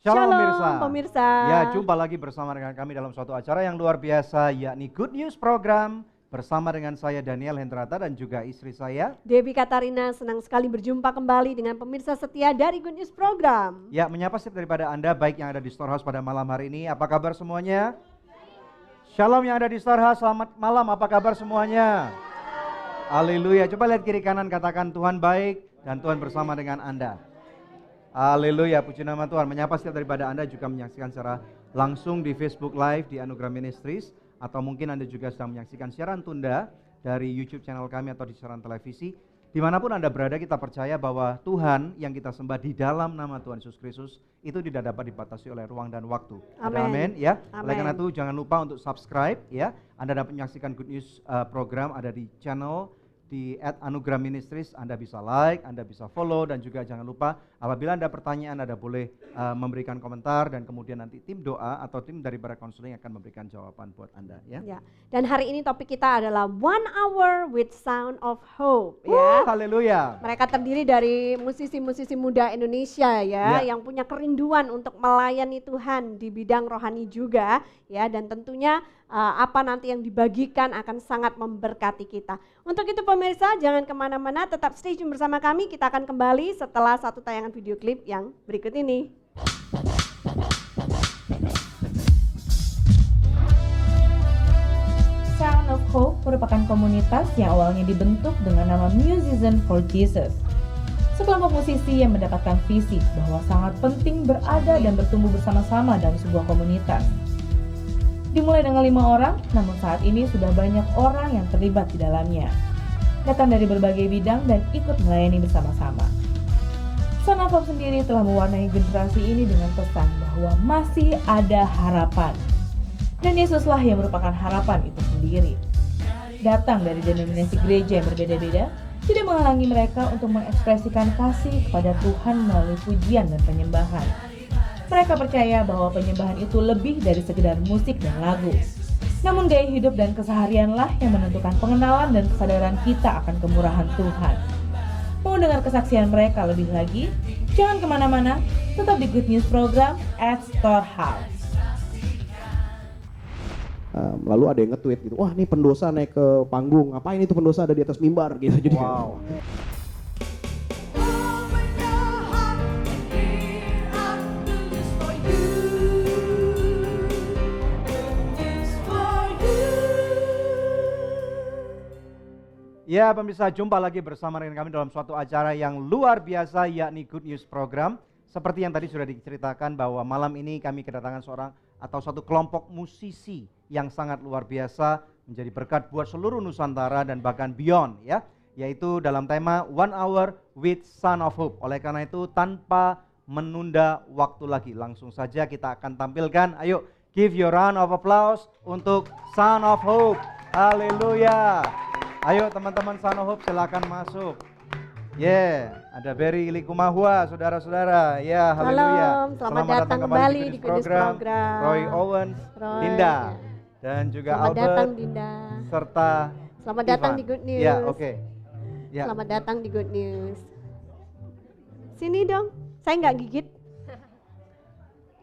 Shalom pemirsa. Ya, jumpa lagi bersama dengan kami dalam suatu acara yang luar biasa, yakni Good News Program. Bersama dengan saya Daniel Hendrata dan juga istri saya Devi Katarina, senang sekali berjumpa kembali dengan pemirsa setia dari Good News Program. Ya, menyapa setiap daripada Anda baik yang ada di Storehouse pada malam hari ini. Apa kabar semuanya? Shalom yang ada di Storehouse, selamat malam, apa kabar semuanya? Haleluya, coba lihat kiri kanan, katakan Tuhan baik dan Tuhan bersama dengan Anda. Haleluya, puji nama Tuhan. Menyapa setiap daripada Anda juga menyaksikan secara langsung di Facebook Live di Anugerah Ministries, atau mungkin Anda juga sedang menyaksikan siaran tunda dari YouTube channel kami atau di siaran televisi. Dimanapun Anda berada, kita percaya bahwa Tuhan yang kita sembah di dalam nama Tuhan Yesus Kristus itu tidak dapat dibatasi oleh ruang dan waktu. Amin. Ya. Oleh karena itu jangan lupa untuk subscribe ya. Anda dapat menyaksikan Good News program ada di channel di @anugerah ministries. Anda bisa like, Anda bisa follow, dan juga jangan lupa apabila Anda pertanyaan Anda boleh memberikan komentar, dan kemudian nanti tim doa atau tim dari para konseling akan memberikan jawaban buat Anda ya. Dan hari ini topik kita adalah 1 Hour with Sound of Hope ya. Haleluya. Mereka terdiri dari musisi-musisi muda Indonesia ya, yang punya kerinduan untuk melayani Tuhan di bidang rohani juga ya, dan tentunya apa nanti yang dibagikan akan sangat memberkati kita. Untuk itu pemirsa jangan kemana-mana, tetap stay tune bersama kami. Kita akan kembali setelah satu tayangan video klip yang berikut ini. Sound of Hope merupakan komunitas yang awalnya dibentuk dengan nama Musicians for Jesus. Sekelompok musisi yang mendapatkan visi bahwa sangat penting berada dan bertumbuh bersama-sama dalam sebuah komunitas. Dimulai dengan 5 orang, namun saat ini sudah banyak orang yang terlibat di dalamnya. Datang dari berbagai bidang dan ikut melayani bersama-sama. Sound of Hope sendiri telah mewarnai generasi ini dengan pesan bahwa masih ada harapan. Dan Yesuslah yang merupakan harapan itu sendiri. Datang dari denominasi gereja yang berbeda-beda, tidak menghalangi mereka untuk mengekspresikan kasih kepada Tuhan melalui pujian dan penyembahan. Mereka percaya bahwa penyembahan itu lebih dari sekedar musik dan lagu. Namun gaya hidup dan keseharianlah yang menentukan pengenalan dan kesadaran kita akan kemurahan Tuhan. Mau dengar kesaksian mereka lebih lagi? Jangan kemana-mana, tetap di Good News Program @Storehouse. Lalu ada yang nge-tweet gitu, wah ini pendosa naik ke panggung, ngapain itu pendosa ada di atas mimbar gitu. Jadi wow. Ya pemirsa, jumpa lagi bersama dengan kami dalam suatu acara yang luar biasa, yakni Good News Program. Seperti yang tadi sudah diceritakan bahwa malam ini kami kedatangan seorang atau satu kelompok musisi yang sangat luar biasa, menjadi berkat buat seluruh Nusantara dan bahkan beyond ya, yaitu dalam tema 1 Hour with Sound of Hope. Oleh karena itu tanpa menunda waktu lagi, langsung saja kita akan tampilkan. Ayo give your round of applause untuk Sound of Hope. Haleluya. Ayo teman-teman Sound of Hope silakan masuk. Ada Berry Likumahua, saudara-saudara. Haleluya. Selamat datang kembali di Good News Program. Roy Owens, Dinda, dan juga selamat Albert, datang Dinda. serta selamat datang di Good News. Selamat datang di Good News. Sini dong, saya nggak gigit.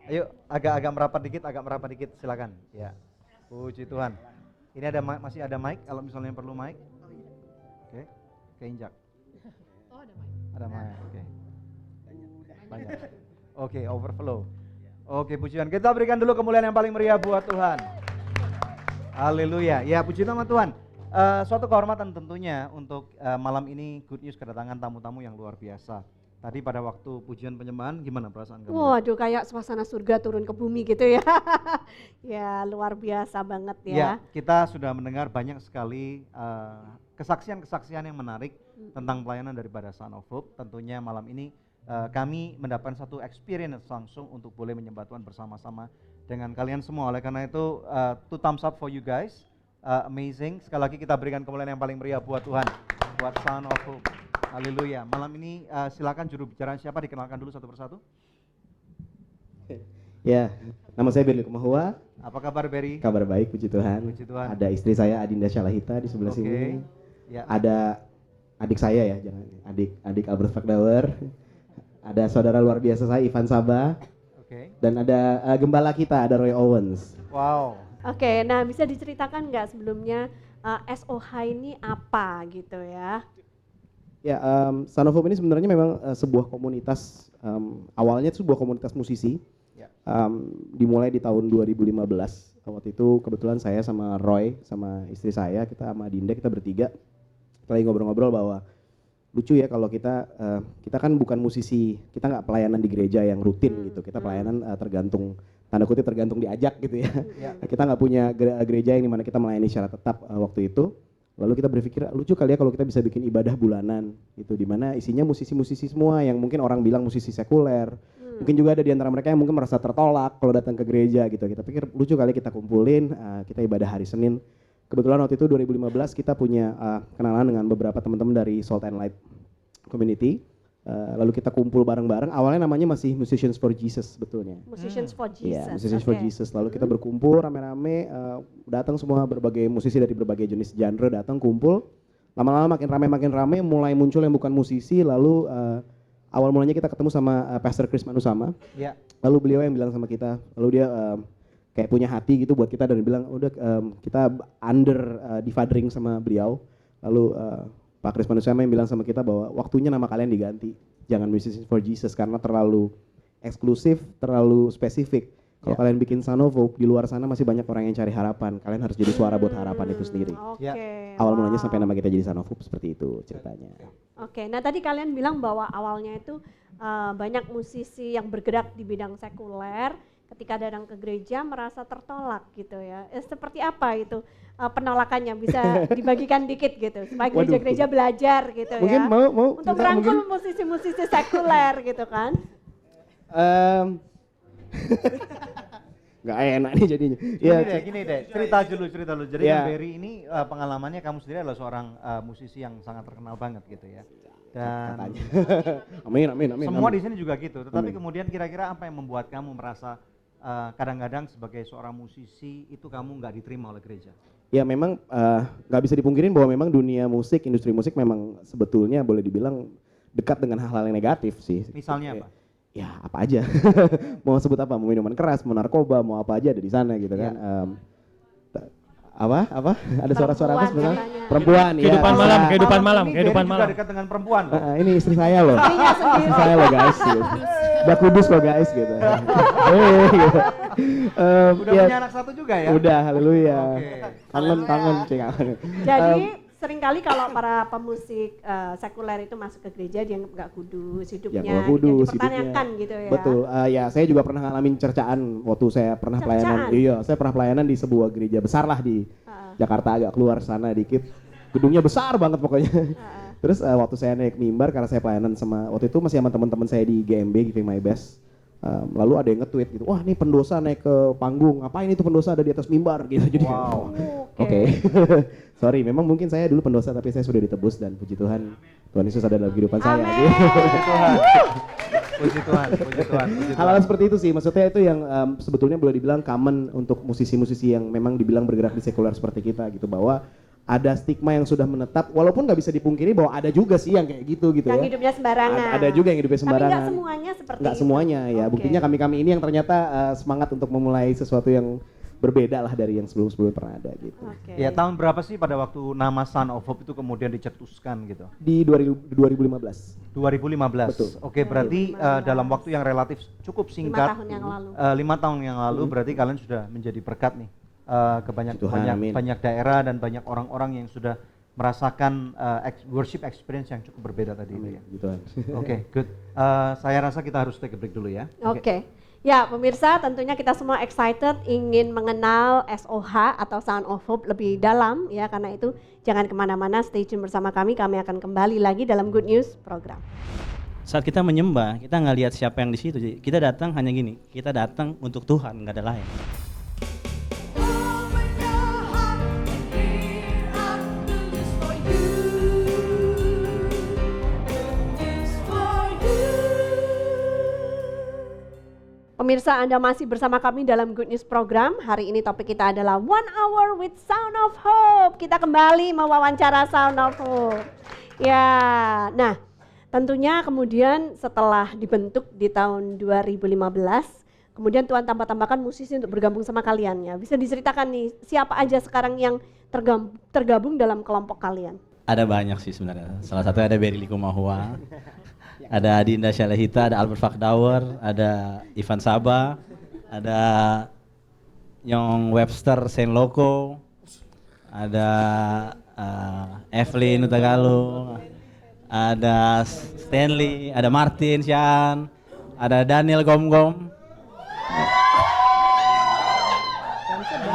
Ayo agak merapat dikit, silakan. Ya, puji Tuhan. Ini masih ada mic, kalau misalnya perlu mic. Oke, keinjak. Ada mic, oke. Banyak. Oke, overflow. Oke, pujian. Kita berikan dulu kemuliaan yang paling meriah buat Tuhan. Haleluya. Ya, puji nama Tuhan. Suatu kehormatan tentunya untuk malam ini Good News kedatangan tamu-tamu yang luar biasa. Tadi pada waktu pujian penyembahan gimana perasaan kamu? Waduh, kayak suasana surga turun ke bumi gitu ya. Ya, luar biasa banget ya. Ya, kita sudah mendengar banyak sekali kesaksian-kesaksian yang menarik tentang pelayanan daripada Sound of Hope. Tentunya malam ini kami mendapatkan satu experience langsung untuk boleh menyembah Tuhan bersama-sama dengan kalian semua. Oleh karena itu, two thumbs up for you guys. Amazing. Sekali lagi kita berikan kemuliaan yang paling meriah buat Tuhan, buat Sound of Hope. Haleluya. Malam ini silakan juru bicara siapa, dikenalkan dulu satu persatu. Ya, nama saya Berry Likumahua. Apa kabar Berry? Kabar baik, puji Tuhan. Puji Tuhan. Ada istri saya Adinda Syalahita di sebelah sini. Ya. Ada adik saya ya, adik Albert Fakdauer. Ada saudara luar biasa saya Ivan Sabah. Dan ada gembala kita, ada Roy Owens. Wow. Oke, nah bisa diceritakan nggak sebelumnya SOH ini apa gitu ya? Ya, Son of Hope ini sebenarnya memang sebuah komunitas, awalnya itu sebuah komunitas musisi. Ya. Dimulai di tahun 2015. Waktu itu kebetulan saya sama Roy, sama istri saya, kita sama Dinda, kita bertiga. Kita lagi ngobrol-ngobrol bahwa lucu ya kalau kita kan bukan musisi, kita nggak pelayanan di gereja yang rutin gitu, kita pelayanan tergantung, tanda kutip tergantung diajak gitu ya. Kita nggak punya gereja yang dimana kita melayani secara tetap waktu itu. Lalu kita berpikir lucu kali ya kalau kita bisa bikin ibadah bulanan gitu, dimana isinya musisi-musisi semua yang mungkin orang bilang musisi sekuler. Mungkin juga ada di antara mereka yang mungkin merasa tertolak kalau datang ke gereja gitu. Kita pikir lucu kali kita kumpulin, kita ibadah hari Senin. Kebetulan waktu itu 2015 kita punya kenalan dengan beberapa teman-teman dari Salt and Light Community. Lalu kita kumpul bareng-bareng. Awalnya namanya masih Musicians for Jesus sebetulnya. Musicians for Jesus. Iya, Musicians for Jesus. Lalu kita berkumpul rame-rame, datang semua berbagai musisi dari berbagai jenis genre datang kumpul. Lama-lama makin rame, mulai muncul yang bukan musisi. Lalu awal mulanya kita ketemu sama Pastor Chris Manusama. Ya. Lalu beliau yang bilang sama kita, lalu dia kayak punya hati gitu buat kita dan bilang udah kita difathering sama beliau. Lalu Pak Chris Manusama yang bilang sama kita bahwa waktunya nama kalian diganti, jangan Musicians for Jesus karena terlalu eksklusif, terlalu spesifik. Kalau kalian bikin Son of Hope, di luar sana masih banyak orang yang cari harapan. Kalian harus jadi suara buat harapan itu sendiri. Oke. Awal mulanya sampai nama kita jadi Son of Hope seperti itu ceritanya. Oke, nah tadi kalian bilang bahwa awalnya itu banyak musisi yang bergerak di bidang sekuler, ketika datang ke gereja merasa tertolak gitu ya. Seperti apa itu penolakannya, bisa dibagikan dikit gitu supaya gereja-gereja belajar gitu mungkin ya. mau untuk merangkul musisi-musisi sekuler gitu kan. Nggak enak nih jadinya. Gini deh, cerita dulu. Jadi Bang Berry ini pengalamannya kamu sendiri adalah seorang musisi yang sangat terkenal banget gitu ya. Dan Amin. semua di sini juga gitu. Tetapi kemudian kira-kira apa yang membuat kamu merasa kadang-kadang sebagai seorang musisi itu kamu nggak diterima oleh gereja? Ya memang nggak bisa dipungkirin bahwa memang dunia musik, industri musik memang sebetulnya boleh dibilang dekat dengan hal-hal yang negatif sih. Misalnya apa? Ya apa aja, mau sebut apa, mau minuman keras, mau narkoba, mau apa aja ada di sana gitu kan. Apa? Ada suara-suara apa sebenarnya? Katanya. Perempuan ya. Kehidupan malam. Ini Berry juga dekat dengan perempuan loh. Ini istri saya loh. Istrinya sendiri. Istri saya loh guys. Gitu. Udah kudus loh guys gitu. Gitu. Udah punya anak satu juga ya? Udah, haleluya. Oke. Tangan cek. Jadi seringkali kalau para pemusik sekuler itu masuk ke gereja dia nggak kudus hidupnya, Ya, kudus, dipertanyakan gitu ya. Betul, ya saya juga pernah ngalamin cercaan waktu saya pernah pelayanan. Iya, saya pernah pelayanan di sebuah gereja besar lah di Jakarta, agak keluar sana dikit. Gedungnya besar banget pokoknya. Terus waktu saya naik mimbar karena saya pelayanan waktu itu masih sama teman-teman saya di GMB, Giving My Best. Lalu ada yang nge-tweet gitu, wah ini pendosa naik ke panggung, ngapain itu pendosa ada di atas mimbar gitu. Jadi Oke. Sorry, memang mungkin saya dulu pendosa tapi saya sudah ditebus dan puji Tuhan, Tuhan Yesus ada dalam kehidupan saya. Puji Tuhan. Hal-hal seperti itu sih, maksudnya itu yang sebetulnya boleh dibilang common untuk musisi-musisi yang memang dibilang bergerak di sekuler seperti kita gitu, bahwa ada stigma yang sudah menetap, walaupun nggak bisa dipungkiri bahwa ada juga sih yang kayak gitu yang ya. hidupnya sembarangan. Ada juga yang hidupnya sembarangan. Tapi nggak semuanya seperti Nggak itu. semuanya ya, Oke. buktinya kami ini yang ternyata semangat untuk memulai sesuatu yang berbeda lah dari yang sebelum-sebelumnya pernah ada gitu. Oke. Ya tahun berapa sih pada waktu nama Son of Hope itu kemudian dicetuskan gitu? Di 2015. 2015. Betul. Oke, berarti 2015. dalam waktu yang relatif cukup singkat. 5 tahun yang lalu. 5 tahun yang lalu berarti kalian sudah menjadi berkat nih ke Tuhan, amin. banyak daerah dan banyak orang-orang yang sudah merasakan worship experience yang cukup berbeda tadi itu ya. Gitu kan. Oke, good. Saya rasa kita harus take a break dulu ya. Oke. Ya, pemirsa, tentunya kita semua excited ingin mengenal SOH atau Son of Hope lebih dalam ya, karena itu jangan kemana-mana, stay tune bersama kami akan kembali lagi dalam Good News program. Saat kita menyembah, kita nggak lihat siapa yang di situ. Jadi kita datang hanya gini, kita datang untuk Tuhan, nggak ada lain. Pemirsa, Anda masih bersama kami dalam Good News program. Hari ini topik kita adalah 1 Hour with Son of Hope. Kita kembali mewawancara Son of Hope. Ya, nah tentunya kemudian setelah dibentuk di tahun 2015, kemudian Tuhan tambah-tambahkan musisi untuk bergabung sama kalian ya. Bisa diceritakan nih siapa aja sekarang yang tergabung dalam kelompok kalian? Ada banyak sih sebenarnya. Salah satu ada Berry Likumahua, ada Adinda Syalehita, ada Albert Fakdauer, ada Ivan Saba, ada Young Webster Saint Loco, ada Evelyn Utagalo, ada Stanley, ada Martin Sian, ada Daniel Gom-Gom.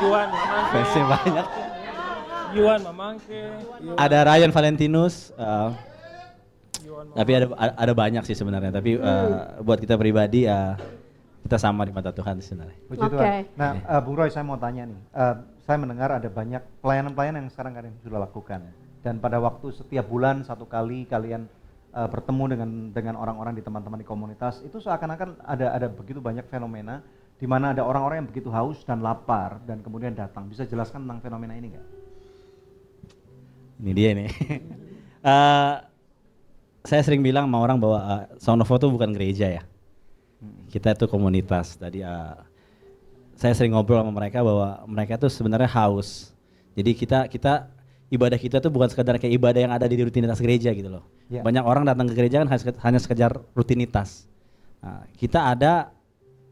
Yuan Mamangke. Fansnya banyak. Yuan Mamangke. Ada Ryan Valentinus, Yuan tapi ada banyak sih sebenarnya. Tapi buat kita pribadi kita sama di mata Tuhan sebenarnya. Puji Oke. Tuhan. Nah, Bung Roy, saya mau tanya nih. Saya mendengar ada banyak pelayanan-pelayanan yang sekarang kalian sudah lakukan. Dan pada waktu setiap bulan satu kali kalian bertemu dengan orang-orang di teman-teman di komunitas, itu seakan-akan ada begitu banyak fenomena di mana ada orang-orang yang begitu haus dan lapar dan kemudian datang. Bisa jelaskan tentang fenomena ini nggak? Ini dia nih. Saya sering bilang sama orang bahwa Sound of Hope itu bukan gereja ya. Kita itu komunitas. Tadi saya sering ngobrol sama mereka bahwa mereka tuh sebenarnya haus. Jadi kita ibadah kita tuh bukan sekedar kayak ibadah yang ada di rutinitas gereja gitu loh. Yeah. Banyak orang datang ke gereja kan hanya sekedar rutinitas. Nah, kita ada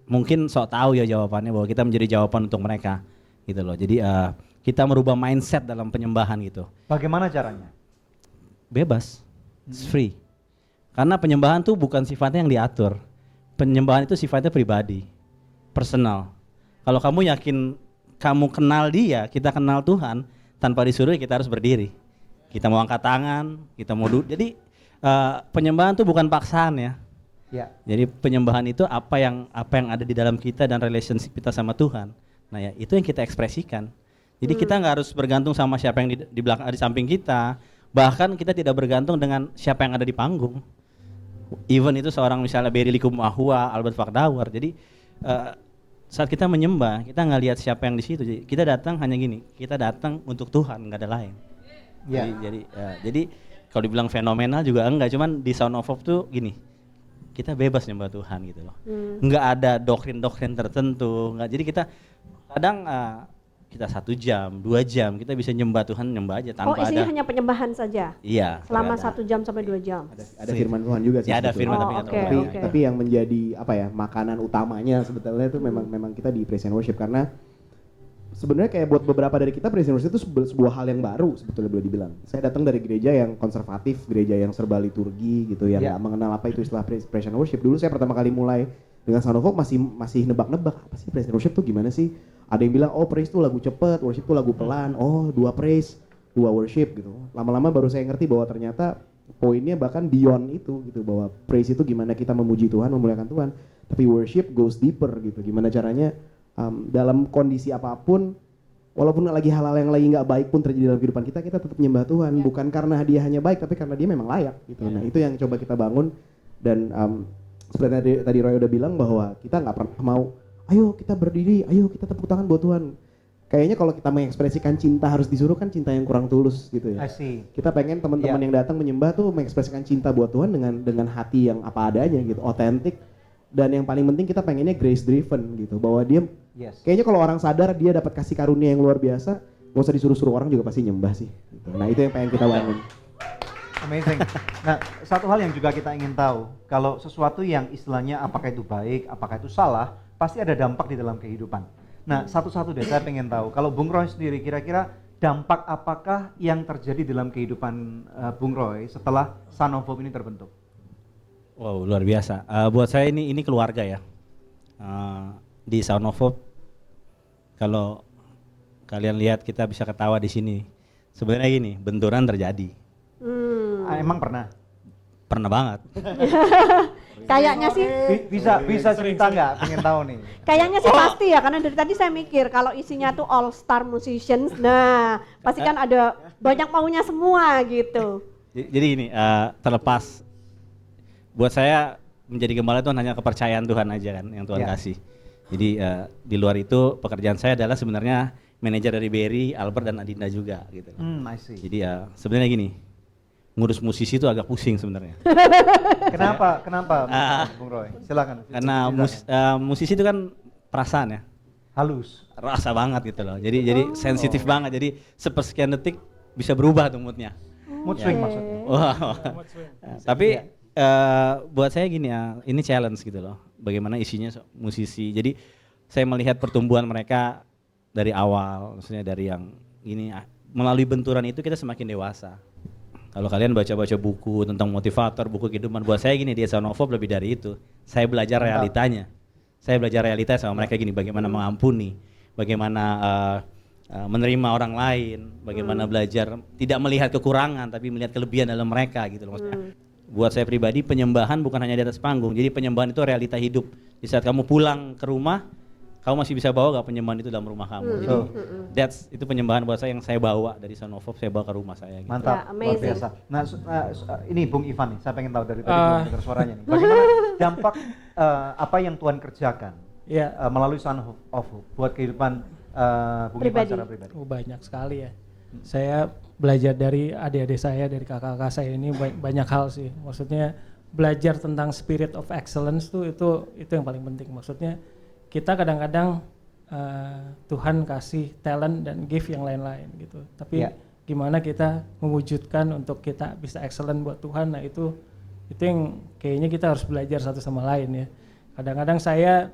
mungkin sok tahu ya jawabannya bahwa kita menjadi jawaban untuk mereka gitu loh. Jadi kita merubah mindset dalam penyembahan gitu. Bagaimana caranya? Bebas, it's free. Karena penyembahan tuh bukan sifatnya yang diatur. Penyembahan itu sifatnya pribadi, personal. Kalau kamu yakin kamu kenal dia, kita kenal Tuhan, tanpa disuruh kita harus berdiri. Kita mau angkat tangan, kita mau duduk. Jadi penyembahan tuh bukan paksaan ya. Ya. Jadi penyembahan itu apa yang ada di dalam kita dan relationship kita sama Tuhan. Nah ya itu yang kita ekspresikan. Jadi kita nggak harus bergantung sama siapa yang di belakang, di samping kita. Bahkan kita tidak bergantung dengan siapa yang ada di panggung. Even itu seorang misalnya Berry Likumahua, Albert Fakdauer. Jadi saat kita menyembah, kita nggak lihat siapa yang di situ. Jadi kita datang hanya gini, kita datang untuk Tuhan, nggak ada lain. Ya. Jadi kalau dibilang fenomenal juga enggak, cuman di Sound of Hope tuh gini, kita bebas nyembah Tuhan gitu loh. Nggak ada doktrin-doktrin tertentu, nggak. Jadi kita kadang kita 1 jam, 2 jam kita bisa nyembah Tuhan, nyembah aja tanpa isinya ada. hanya penyembahan saja? Iya. Selama terkadang. 1 jam sampai 2 jam? Ada firman Tuhan juga sih. Ya ada sebetulnya. firman tapi Oh, nggak oke, terlalu tapi banyak. tapi yang menjadi apa ya, makanan utamanya sebetulnya itu memang kita di praise and worship, karena sebenarnya kayak buat beberapa dari kita praise and worship itu sebuah hal yang baru sebetulnya boleh dibilang. Saya datang dari gereja yang konservatif, gereja yang serba liturgi gitu, yang nggak mengenal apa itu istilah praise and worship. Dulu saya pertama kali mulai dengan Sound of Hope masih nebak-nebak apa sih praise and worship tuh gimana sih. Ada yang bilang oh praise tuh lagu cepet, worship tuh lagu pelan, oh 2 praise 2 worship gitu. Lama-lama baru saya ngerti bahwa ternyata poinnya bahkan beyond itu gitu, bahwa praise itu gimana kita memuji Tuhan, memuliakan Tuhan, tapi worship goes deeper gitu, gimana caranya dalam kondisi apapun, walaupun lagi hal-hal yang lagi nggak baik pun terjadi dalam kehidupan kita tetap menyembah Tuhan, bukan karena dia hanya baik tapi karena dia memang layak gitu. Nah itu yang coba kita bangun. Dan seperti tadi Roy udah bilang bahwa kita nggak pernah mau ayo kita berdiri, ayo kita tepuk tangan buat Tuhan. Kayaknya kalau kita mengekspresikan cinta harus disuruh kan cinta yang kurang tulus gitu ya. I see. Kita pengen teman-teman yang datang menyembah tuh mengekspresikan cinta buat Tuhan dengan hati yang apa adanya gitu, otentik. Dan yang paling penting kita pengennya grace driven gitu, bahwa dia kayaknya kalau orang sadar dia dapat kasih karunia yang luar biasa, gak usah disuruh-suruh orang juga pasti nyembah sih gitu. Nah itu yang pengen kita bangun. Amazing. Nah, satu hal yang juga kita ingin tahu, kalau sesuatu yang istilahnya apakah itu baik, apakah itu salah, pasti ada dampak di dalam kehidupan. Nah, satu-satu deh saya pengen tahu, kalau Bung Roy sendiri kira-kira dampak apakah yang terjadi dalam kehidupan Bung Roy setelah Sound of Hope ini terbentuk? Wow, luar biasa. Buat saya ini keluarga ya. Di Sound of Hope, kalau kalian lihat kita bisa ketawa di sini. Sebenarnya gini, benturan terjadi. Emang pernah? Pernah banget. Kayaknya sih Bisa cerita nggak? Pengen tahu nih. Kayaknya sih pasti ya, karena dari tadi saya mikir kalau isinya tuh all star musicians, nah pasti kan ada banyak maunya semua gitu. Jadi gini, terlepas buat saya menjadi gembala itu hanya kepercayaan Tuhan aja kan yang Tuhan kasih. Jadi di luar itu pekerjaan saya adalah sebenarnya manajer dari Berry, Albert dan Adinda juga gitu. I see. Jadi sebenarnya gini, ngurus musisi itu agak pusing sebenarnya. Kenapa Bung Roy? Silakan. Karena musisi itu kan perasaan ya, Halus. rasa banget gitu loh. Jadi sensitif banget. Jadi sepersekian detik bisa berubah tuh moodnya. Mood swing maksudnya. Wah. Mood swing. Tapi buat saya gini ya, ini challenge gitu loh. Bagaimana isinya musisi. Jadi saya melihat pertumbuhan mereka dari awal, maksudnya dari yang ini melalui benturan itu kita semakin dewasa. Kalau kalian baca-baca buku tentang motivator, buku kehidupan, buat saya gini, dia Son of Hope lebih dari itu. Saya belajar realitanya. Saya belajar realita sama mereka gini, bagaimana mengampuni, bagaimana menerima orang lain, bagaimana belajar tidak melihat kekurangan tapi melihat kelebihan dalam mereka gitu loh maksudnya. Buat saya pribadi penyembahan bukan hanya di atas panggung, jadi penyembahan itu realita hidup. Di saat kamu pulang ke rumah, kamu masih bisa bawa gak penyembahan itu dalam rumah kamu. Jadi itu penyembahan buat saya yang saya bawa dari Son of Hope, saya bawa ke rumah saya gitu. Mantap, Ya, luar amazing. biasa. Nah, ini Bung Ivan nih, saya pengen tahu dari tadi belum dengar suaranya nih. Bagaimana dampak apa yang Tuhan kerjakan Iya. melalui Son of Hope buat kehidupan Bung Ivan Pribadi. secara pribadi? Banyak sekali ya. Saya belajar dari adik-adik saya, dari kakak-kakak saya ini banyak hal sih. Maksudnya belajar tentang spirit of excellence itu yang paling penting. Maksudnya kita kadang-kadang Tuhan kasih talent dan gift yang lain-lain gitu. Tapi Ya. gimana kita mewujudkan untuk kita bisa excellent buat Tuhan? Nah itu yang kayaknya kita harus belajar satu sama lain ya. Kadang-kadang saya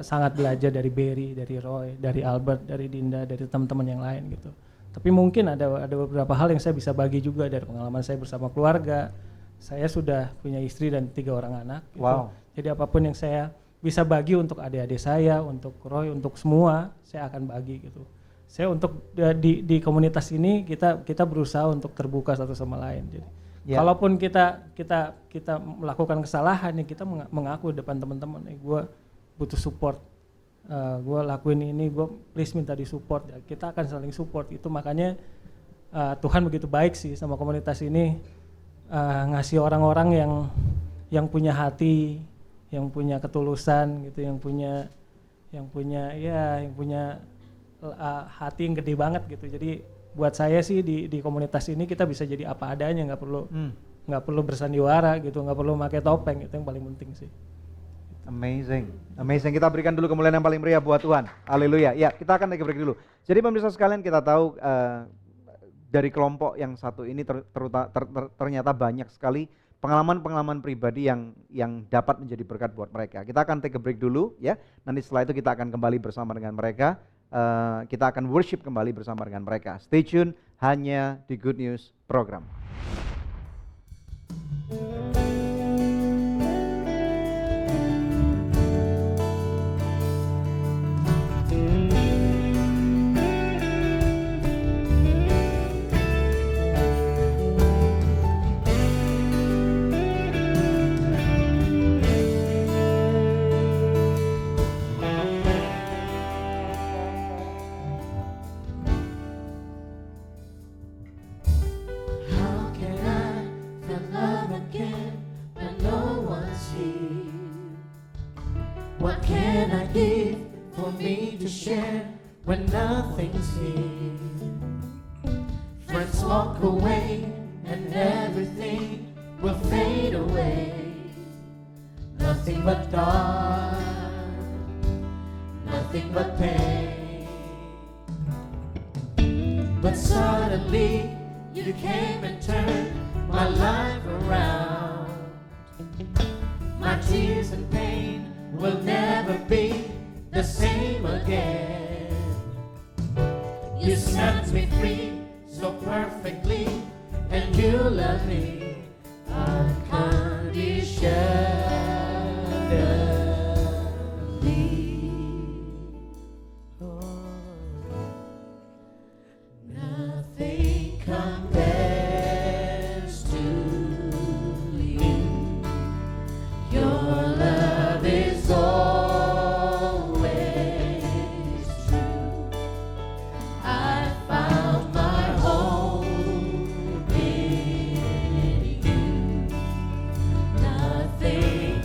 sangat belajar dari Barry, dari Roy, dari Albert, dari Dinda, dari teman-teman yang lain gitu. Tapi mungkin ada beberapa hal yang saya bisa bagi juga dari pengalaman saya bersama keluarga. Saya sudah punya istri dan 3 orang anak. Gitu. Wow. Jadi apapun yang saya bisa bagi untuk adik-adik saya, untuk Roy, untuk semua, saya akan bagi gitu. Saya untuk di komunitas ini kita berusaha untuk terbuka satu sama lain. Jadi kalaupun kita melakukan kesalahan ya kita mengaku depan teman-teman, gue butuh support, gue lakuin ini, gue please minta di support. Ya, kita akan saling support. Itu makanya Tuhan begitu baik sih sama komunitas ini, ngasih orang-orang yang punya hati, yang punya ketulusan gitu, yang punya hati yang gede banget gitu. Jadi buat saya sih di komunitas ini kita bisa jadi apa adanya, nggak perlu bersandiwara gitu, nggak perlu pakai topeng, itu yang paling penting sih. Amazing, amazing. Kita berikan dulu kemuliaan yang paling meriah buat Tuhan. Haleluya. Ya, kita akan take a break dulu. Jadi pemirsa sekalian, kita tahu dari kelompok yang satu ini ternyata banyak sekali pengalaman-pengalaman pribadi yang dapat menjadi berkat buat mereka. Kita akan take a break dulu ya. Nanti setelah itu kita akan kembali bersama dengan mereka. Kita akan worship kembali bersama dengan mereka. Stay tune hanya di Good News Program. How can I feel love again when no one's here? What can I give for me to share when nothing's here? Friends walk away and everything will fade away. Nothing but dark, nothing but pain. But suddenly you came and turned my life around. My tears and pain will never be the same again. You set me free so perfectly, and you love me unconditionally. Nothing compares to you. Your love is always true. I found my home in you. Nothing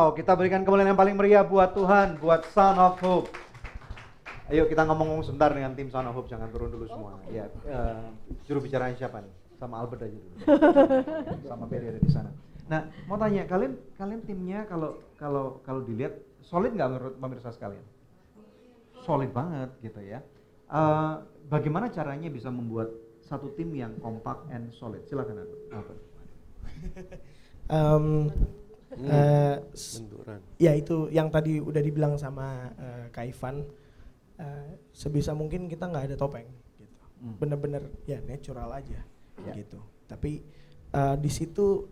Wow, kita berikan kemuliaan yang paling meriah buat Tuhan, buat Son of Hope. Ayo kita ngomong sebentar dengan tim Son of Hope, jangan turun dulu semua. Ya, juru bicaranya siapa nih? Sama Albert aja dulu. Sama Berry ada di sana. Nah, mau tanya kalian timnya kalau dilihat solid nggak menurut pemirsa sekalian? Solid banget gitu ya. Bagaimana caranya bisa membuat satu tim yang kompak and solid? Silakan Albert. Ya itu yang tadi udah dibilang sama Kak Ivan, sebisa mungkin kita nggak ada topeng gitu, bener-bener ya natural aja gitu. Tapi di situ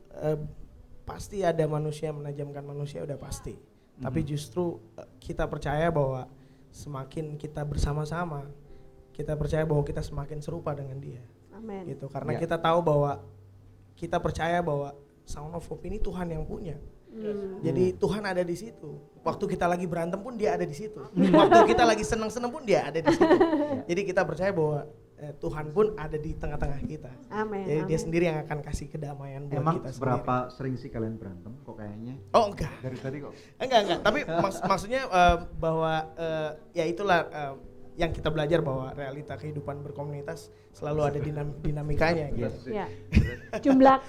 pasti ada manusia menajamkan manusia, udah pasti. Tapi justru kita percaya bahwa semakin kita bersama-sama, kita percaya bahwa kita semakin serupa dengan Dia. Amin. Gitu, karena kita tahu bahwa kita percaya bahwa Sound of Hope ini Tuhan yang punya. Jadi Tuhan ada di situ. Waktu kita lagi berantem pun Dia ada di situ. Waktu kita lagi senang-senang pun Dia ada di situ. Jadi kita percaya bahwa Tuhan pun ada di tengah-tengah kita. Amin. Jadi Dia sendiri yang akan kasih kedamaian buat Emang kita sendiri. seberapa sering sih kalian berantem kok kayaknya? Oh enggak. Dari tadi kok. Enggak. Tapi maksudnya bahwa ya itulah yang kita belajar bahwa realita kehidupan berkomunitas selalu ada dinamikanya gitu. Ya. Jumlah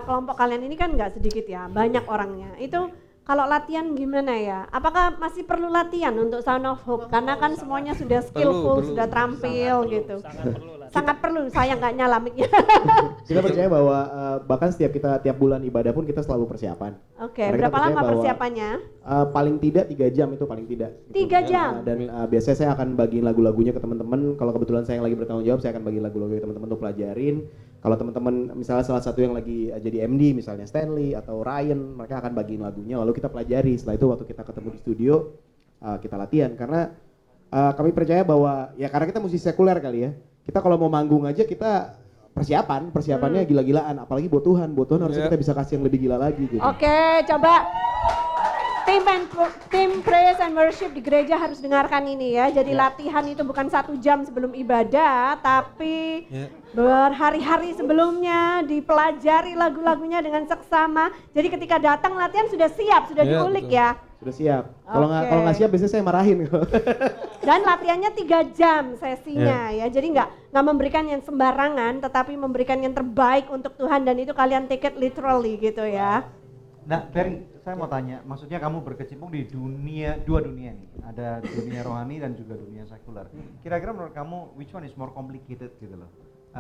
kelompok kalian ini kan nggak sedikit ya, banyak orangnya. Itu kalau latihan gimana ya? Apakah masih perlu latihan untuk Sound of Hope? Karena kan semuanya sudah skillful, sudah terampil gitu. Sangat perlu. Saya nggak nyala mic-nya. Kita percaya bahwa bahkan tiap bulan ibadah pun kita selalu persiapan. Oke, Karena kita berapa percaya lama bahwa, persiapannya? Paling tidak 3 jam itu paling tidak. 3 jam? Dan biasanya saya akan bagiin lagu-lagunya ke teman-teman. Kalau kebetulan saya yang lagi bertanggung jawab, saya akan bagi lagu-lagu ke teman-teman untuk pelajarin. Kalau teman-teman misalnya salah satu yang lagi jadi MD, misalnya Stanley atau Ryan, mereka akan bagiin lagunya lalu kita pelajari. Setelah itu waktu kita ketemu di studio, kita latihan. Karena kami percaya bahwa ya karena kita musisi sekuler kali ya. Kita kalau mau manggung aja kita persiapannya gila-gilaan, apalagi buat Tuhan harusnya kita bisa kasih yang lebih gila lagi gitu. Oke, coba tim praise and worship di gereja harus dengarkan ini ya. Jadi latihan itu bukan 1 jam sebelum ibadah, tapi berhari-hari sebelumnya dipelajari lagu-lagunya dengan seksama. Jadi ketika datang latihan sudah siap, sudah diulik ya. Sudah siap. Kalau nggak siap biasanya saya marahin. Dan latihannya 3 jam sesinya ya. Jadi nggak memberikan yang sembarangan, tetapi memberikan yang terbaik untuk Tuhan, dan itu kalian take it literally gitu ya. Nah, Berry, saya mau tanya, maksudnya kamu berkecimpung di dua dunia nih, ada dunia rohani dan juga dunia sekuler. Kira-kira menurut kamu, which one is more complicated gitu loh?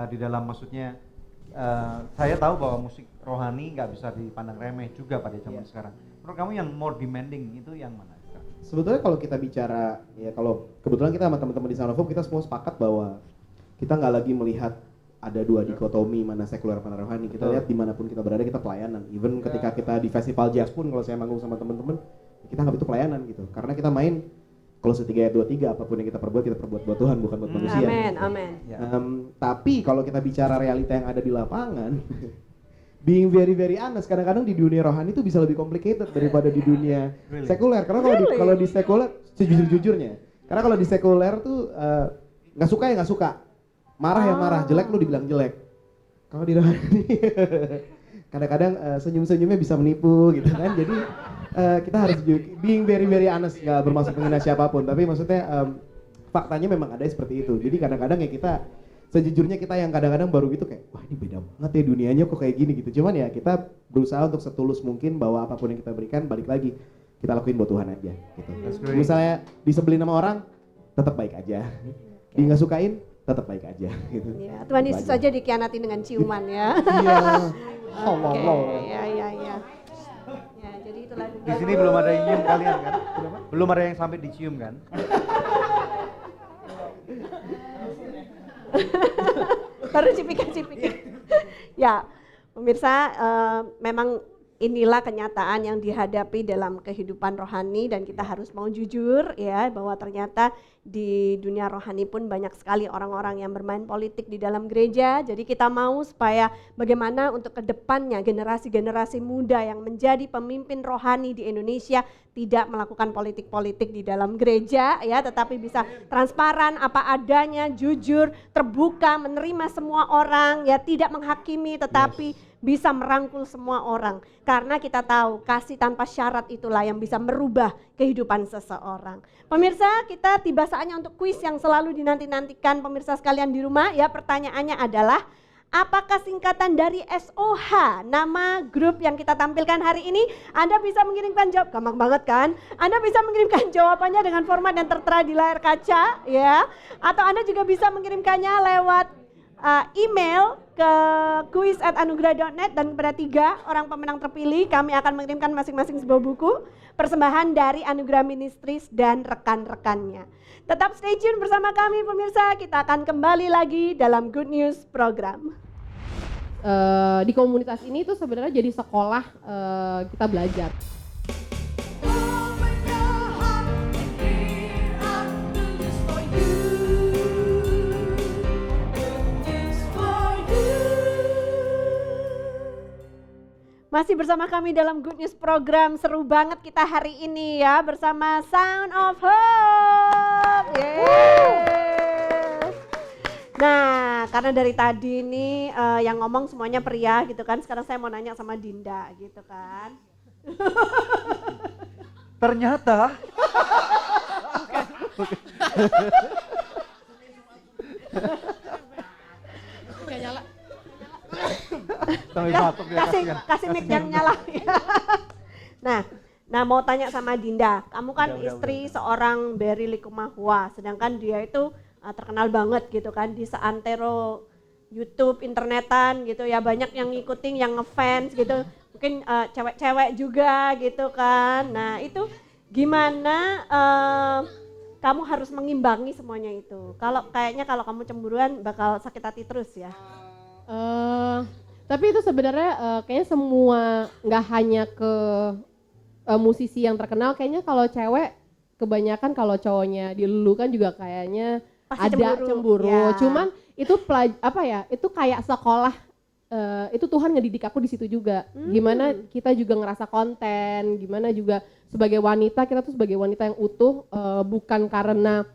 Di dalam maksudnya, saya tahu bahwa musik rohani nggak bisa dipandang remeh juga pada zaman sekarang. Menurut kamu yang more demanding itu yang mana? Sebetulnya kalau kita bicara, ya kalau kebetulan kita sama teman-teman di Sound of Hope, kita semua sepakat bahwa kita nggak lagi melihat ada 2 dikotomi mana sekuler mana rohani. Kita lihat dimanapun kita berada kita pelayanan. Even ketika kita di festival jazz pun kalau saya manggung sama teman-teman, kita nggak itu pelayanan gitu. Karena kita main Kolose 3 ayat 23, apapun yang kita perbuat buat Tuhan, bukan buat manusia. Amin. Tapi kalau kita bicara realita yang ada di lapangan, being very very honest, kadang-kadang di dunia rohani itu bisa lebih complicated daripada di dunia sekuler. Karena kalau di sekuler sejujur-jujurnya, karena kalau di sekuler tuh nggak suka ya nggak suka. Marah ya marah, jelek lu dibilang jelek. Kalau di rohani kadang-kadang senyum-senyumnya bisa menipu gitu kan. Jadi kita harus being very very honest, nggak bermaksud menghina siapapun, tapi maksudnya faktanya memang ada seperti itu. Jadi kadang-kadang ya kita sejujurnya kita yang kadang-kadang baru gitu kayak wah ini beda banget ya dunianya kok kayak gini gitu. Cuman ya kita berusaha untuk setulus mungkin bahwa apapun yang kita berikan balik lagi kita lakuin buat Tuhan aja gitu. Misalnya disebelin sama orang tetap baik aja. Di nggak sukain tetap baik aja gitu. Ya, Tuhan Yesus saja dikhianati dengan ciuman ya. Iya. Ya. Ya, jadi itulah. Di sini belum ada yang nyium kalian kan? Belum ada yang sampai dicium kan? Baru cipika-cipika. Ya, pemirsa, memang inilah kenyataan yang dihadapi dalam kehidupan rohani, dan kita harus mau jujur ya bahwa ternyata di dunia rohani pun banyak sekali orang-orang yang bermain politik di dalam gereja. Jadi kita mau supaya bagaimana untuk kedepannya generasi-generasi muda yang menjadi pemimpin rohani di Indonesia tidak melakukan politik-politik di dalam gereja ya, tetapi bisa transparan apa adanya, jujur, terbuka, menerima semua orang ya, tidak menghakimi tetapi bisa merangkul semua orang. Karena kita tahu kasih tanpa syarat itulah yang bisa merubah kehidupan seseorang. Pemirsa, kita tiba saatnya untuk kuis yang selalu dinanti-nantikan pemirsa sekalian di rumah ya. Pertanyaannya adalah, apakah singkatan dari SOH, nama grup yang kita tampilkan hari ini? Anda bisa mengirimkan jawab, gampang banget kan? Anda bisa mengirimkan jawabannya dengan format yang tertera di layar kaca ya. Atau Anda juga bisa mengirimkannya lewat email ke kuis@anugerah.net, dan kepada 3 orang pemenang terpilih kami akan mengirimkan masing-masing sebuah buku persembahan dari Anugerah Ministries dan rekan-rekannya. Tetap stay tune bersama kami pemirsa, kita akan kembali lagi dalam Good News program. Di komunitas ini tuh sebenarnya jadi sekolah kita belajar. Masih bersama kami dalam Good News program, seru banget kita hari ini ya bersama Sound of Hope. Yes. Nah, karena dari tadi ini yang ngomong semuanya pria gitu kan, sekarang saya mau nanya sama Dinda gitu kan. Ternyata Gak nyala. Kasih mic yang nyala. Nah mau tanya sama Dinda, kamu kan istri seorang Berry Likumahua, sedangkan dia itu terkenal banget gitu kan di seantero YouTube, internetan gitu ya, banyak yang ngikutin, yang ngefans gitu, mungkin cewek-cewek juga gitu kan. Nah itu gimana kamu harus mengimbangi semuanya itu? Kayaknya kalau kamu cemburuan bakal sakit hati terus ya. Tapi itu sebenarnya kayaknya semua, nggak hanya ke musisi yang terkenal, kayaknya kalau cewek kebanyakan, kalau cowoknya dilulukan juga kayaknya pasti ada cemburu. Ya. Cuman itu itu kayak sekolah, itu Tuhan ngedidik aku di situ juga. Gimana kita juga ngerasa konten, gimana juga sebagai wanita, kita tuh sebagai wanita yang utuh, bukan karena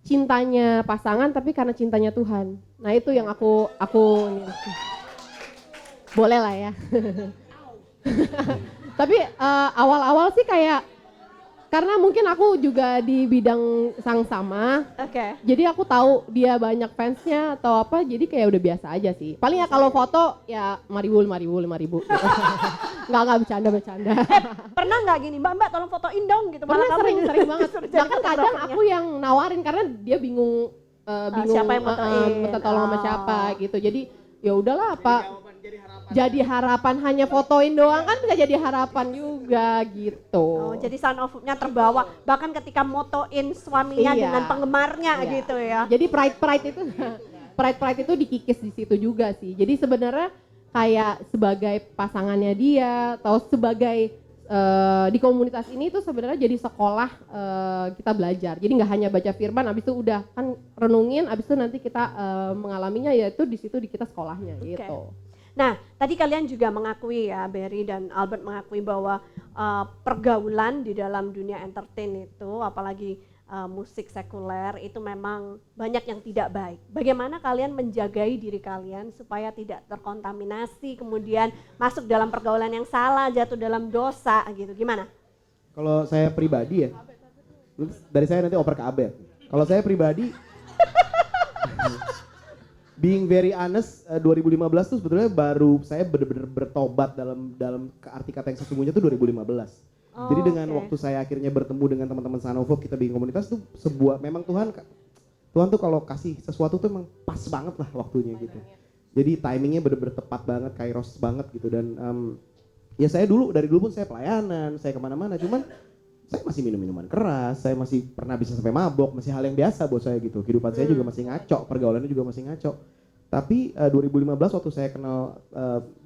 cintanya pasangan tapi karena cintanya Tuhan. Nah itu yang aku boleh lah ya. Tapi awal-awal sih kayak, karena mungkin aku juga di bidang sama. Jadi aku tahu dia banyak fansnya atau apa, jadi kayak udah biasa aja sih. Paling ya kalau foto ya 5.000 gitu. Nggak bercanda. Pernah nggak gini, mbak tolong fotoin dong gitu? Pernah, sering banget. Bahkan kadang aku yang nawarin karena dia bingung siapa yang fotoin, minta tolong sama siapa gitu. Jadi ya udahlah, apa jadi harapan hanya fotoin doang kan nggak jadi harapan juga gitu. Jadi Sound of Hope-nya terbawa bahkan ketika motoin suaminya dengan penggemarnya gitu ya. Jadi pride itu dikikis di situ juga sih. Jadi sebenarnya kayak sebagai pasangannya dia atau sebagai di komunitas ini tuh sebenarnya jadi sekolah kita belajar. Jadi nggak hanya baca firman, abis itu udah kan renungin, abis itu nanti kita mengalaminya, yaitu di situ di kita sekolahnya gitu. Nah, tadi kalian juga mengakui ya, Berry dan Albert mengakui bahwa pergaulan di dalam dunia entertain itu, apalagi musik sekuler itu memang banyak yang tidak baik. Bagaimana kalian menjagai diri kalian supaya tidak terkontaminasi, kemudian masuk dalam pergaulan yang salah, jatuh dalam dosa gitu, gimana? Kalau saya pribadi ya, dari saya nanti oper ke Abed. Kalau saya pribadi, being very honest, 2015 tuh sebetulnya baru saya benar-benar bertobat dalam arti kata yang sesungguhnya tuh 2015. Jadi dengan waktu saya akhirnya bertemu dengan teman-teman Sound of Hope, kita bikin komunitas tuh memang Tuhan tuh kalau kasih sesuatu tuh emang pas banget lah waktunya gitu. Jadi timingnya benar-benar tepat banget, kairos banget gitu. Dan ya saya dari dulu pun saya pelayanan, saya kemana-mana, cuman saya masih minum minuman keras, saya masih pernah bisa sampai mabok, masih hal yang biasa buat saya gitu. Kehidupan saya juga masih ngaco, pergaulannya juga masih ngaco. Tapi 2015 waktu saya kenal,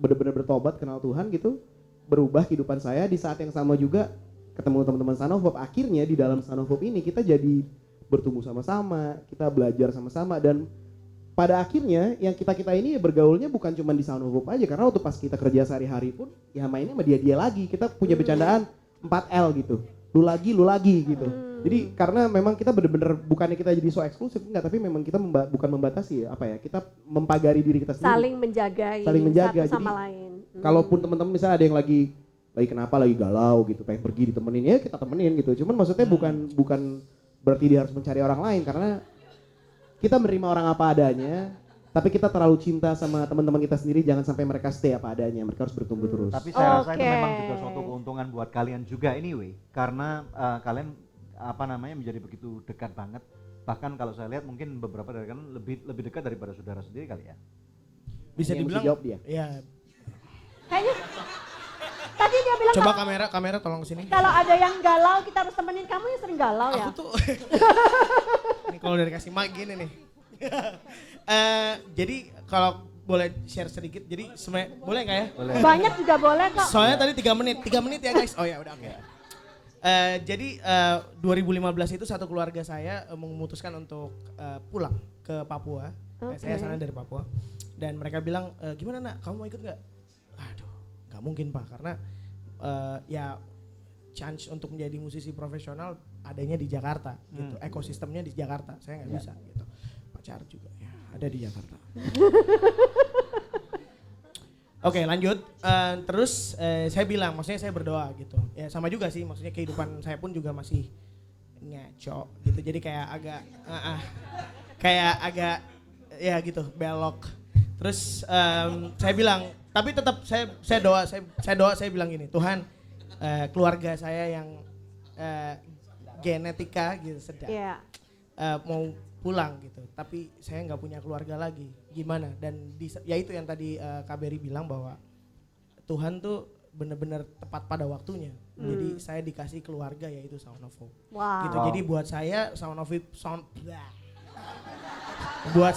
benar-benar bertobat, kenal Tuhan gitu, berubah kehidupan saya. Di saat yang sama juga ketemu teman-teman Sound of Hope. Akhirnya di dalam Sound of Hope ini kita jadi bertumbuh sama-sama, kita belajar sama-sama, dan pada akhirnya yang kita ini bergaulnya bukan cuma di Sound of Hope aja, karena waktu pas kita kerja sehari-hari pun ya mainnya sama dia lagi. Kita punya bercandaan 4L gitu. Lu lagi gitu. Jadi karena memang kita benar-benar bukannya kita jadi so eksklusif enggak, tapi memang kita bukan membatasi ya, apa ya? Kita mempagari diri kita sendiri. Saling menjaga Jadi, satu sama lain. Kalaupun teman-teman misalnya ada yang lagi kenapa lagi galau gitu, pengen pergi ditemenin, ya kita temenin gitu. Cuman maksudnya bukan berarti dia harus mencari orang lain, karena kita menerima orang apa adanya. Tapi kita terlalu cinta sama teman-teman kita sendiri, jangan sampai mereka stay apa adanya, mereka harus bertumbuh terus. Tapi saya rasa itu memang juga suatu keuntungan buat kalian juga anyway, karena kalian menjadi begitu dekat banget. Bahkan kalau saya lihat mungkin beberapa dari kalian lebih dekat daripada saudara sendiri kali ya. Bisa dibilang jawab dia. Ya. Kayaknya tadi dia bilang Coba kamera tolong kesini. kalau ada yang galau kita harus temenin. Kamu yang sering galau ya? Aku tuh ini kalau dari kasih mic gini nih. Jadi kalau boleh share sedikit, jadi sebenarnya boleh nggak ya? Boleh. Banyak juga boleh kok. Soalnya tadi 3 menit ya guys. Oh ya udah oke. Jadi 2015 itu satu keluarga saya memutuskan untuk pulang ke Papua. Saya sana dari Papua. Dan mereka bilang, gimana nak, kamu mau ikut nggak? Aduh, nggak mungkin pak, karena ya chance untuk menjadi musisi profesional adanya di Jakarta gitu, ekosistemnya di Jakarta, saya nggak bisa gitu. Pacar juga ya ada di Jakarta. Oke lanjut, terus saya bilang, maksudnya saya berdoa gitu, ya sama juga sih, maksudnya kehidupan saya pun juga masih ngaco gitu, jadi kayak agak ya gitu belok. Terus saya bilang, tapi tetap saya doa, saya bilang gini, Tuhan, keluarga saya yang genetika gitu sedang mau pulang gitu, tapi saya nggak punya keluarga lagi, gimana? Dan ya itu yang tadi Kak Berry bilang bahwa Tuhan tuh benar-benar tepat pada waktunya. Jadi saya dikasih keluarga yaitu Sound of Hope. Wow. Gitu. Jadi buat saya Sound of Hope buat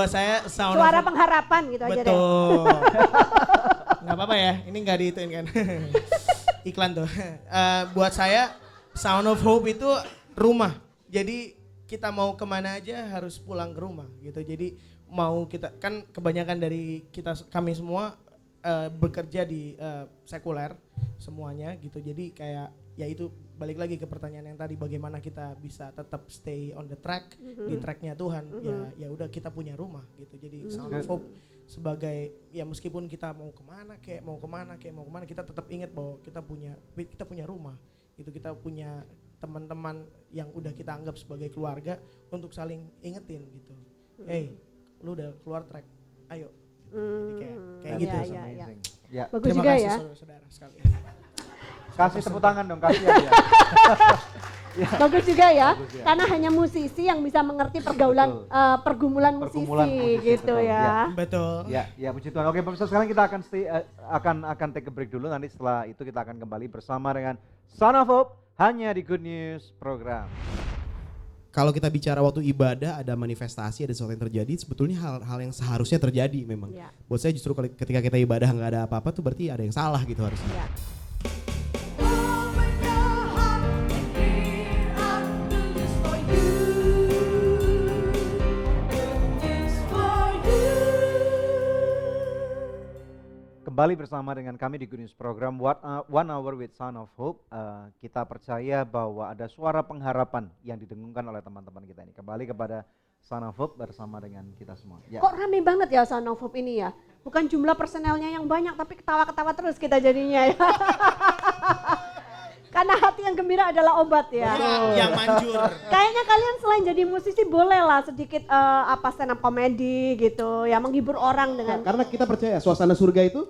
saya Sound Suara of Hope, pengharapan gitu aja deh. betul. Nggak apa-apa ya, ini nggak diituin kan. Iklan tuh. Buat saya Sound of Hope itu rumah. Jadi kita mau kemana aja harus pulang ke rumah gitu. Jadi mau kita, kan kebanyakan dari kami semua bekerja di sekuler semuanya gitu. Jadi kayak ya itu balik lagi ke pertanyaan yang tadi, bagaimana kita bisa tetap stay on the track, di tracknya Tuhan. Ya udah kita punya rumah gitu. Jadi Sound of Hope sebagai ya meskipun kita mau kemana kita tetap ingat bahwa kita punya rumah itu, kita punya teman-teman yang udah kita anggap sebagai keluarga untuk saling ingetin gitu. Hey, lu udah keluar track, ayo. Jadi kayak gitu. Ya. Bagus Terima juga kasih ya. saudara sekalian. Kasih tepuk tangan dong, kasih ya. Bagus juga ya. Bagus ya. Karena hanya musisi yang bisa mengerti pergumulan Pergumulan musisi gitu betul, ya. Betul. Ya puji Tuhan. Oke pemirsa, sekarang kita akan take a break dulu. Nanti setelah itu kita akan kembali bersama dengan Son of Hope hanya di Good News Program. Kalau kita bicara waktu ibadah ada manifestasi, ada sesuatu yang terjadi, sebetulnya hal yang seharusnya terjadi memang. Ya. Buat saya justru ketika kita ibadah nggak ada apa-apa tuh berarti ada yang salah gitu harusnya. Ya. Open your heart and hear our good news for you. It's for you. Kembali bersama dengan kami di Good News Program One Hour with Son of Hope. Kita percaya bahwa ada suara pengharapan yang didengungkan oleh teman-teman kita ini. Kembali kepada Son of Hope bersama dengan kita semua. Ya. Kok rame banget ya Son of Hope ini ya? Bukan jumlah personelnya yang banyak, tapi ketawa-ketawa terus kita jadinya ya. Karena hati yang gembira adalah obat ya. Yang manjur. Kayaknya kalian selain jadi musisi boleh lah sedikit stand up comedy gitu ya, menghibur orang dengan Karena kita percaya suasana surga itu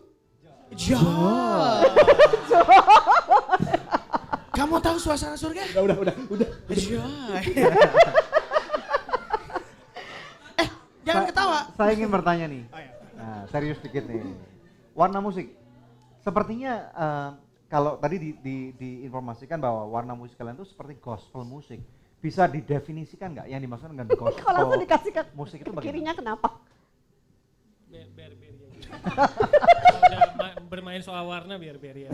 Kamu tahu suasana surga? udah. Jangan ketawa. Saya ingin bertanya nih. Oh, ya. Nah, serius dikit nih. Warna musik. Sepertinya kalau tadi diinformasikan bahwa warna musik kalian itu seperti gospel musik. Bisa didefinisikan nggak yang dimaksudkan dengan gospel? kalau langsung dikasih ke musik itu kirinya bagaimana? kenapa? Biar udah bermain soal warna biar ya.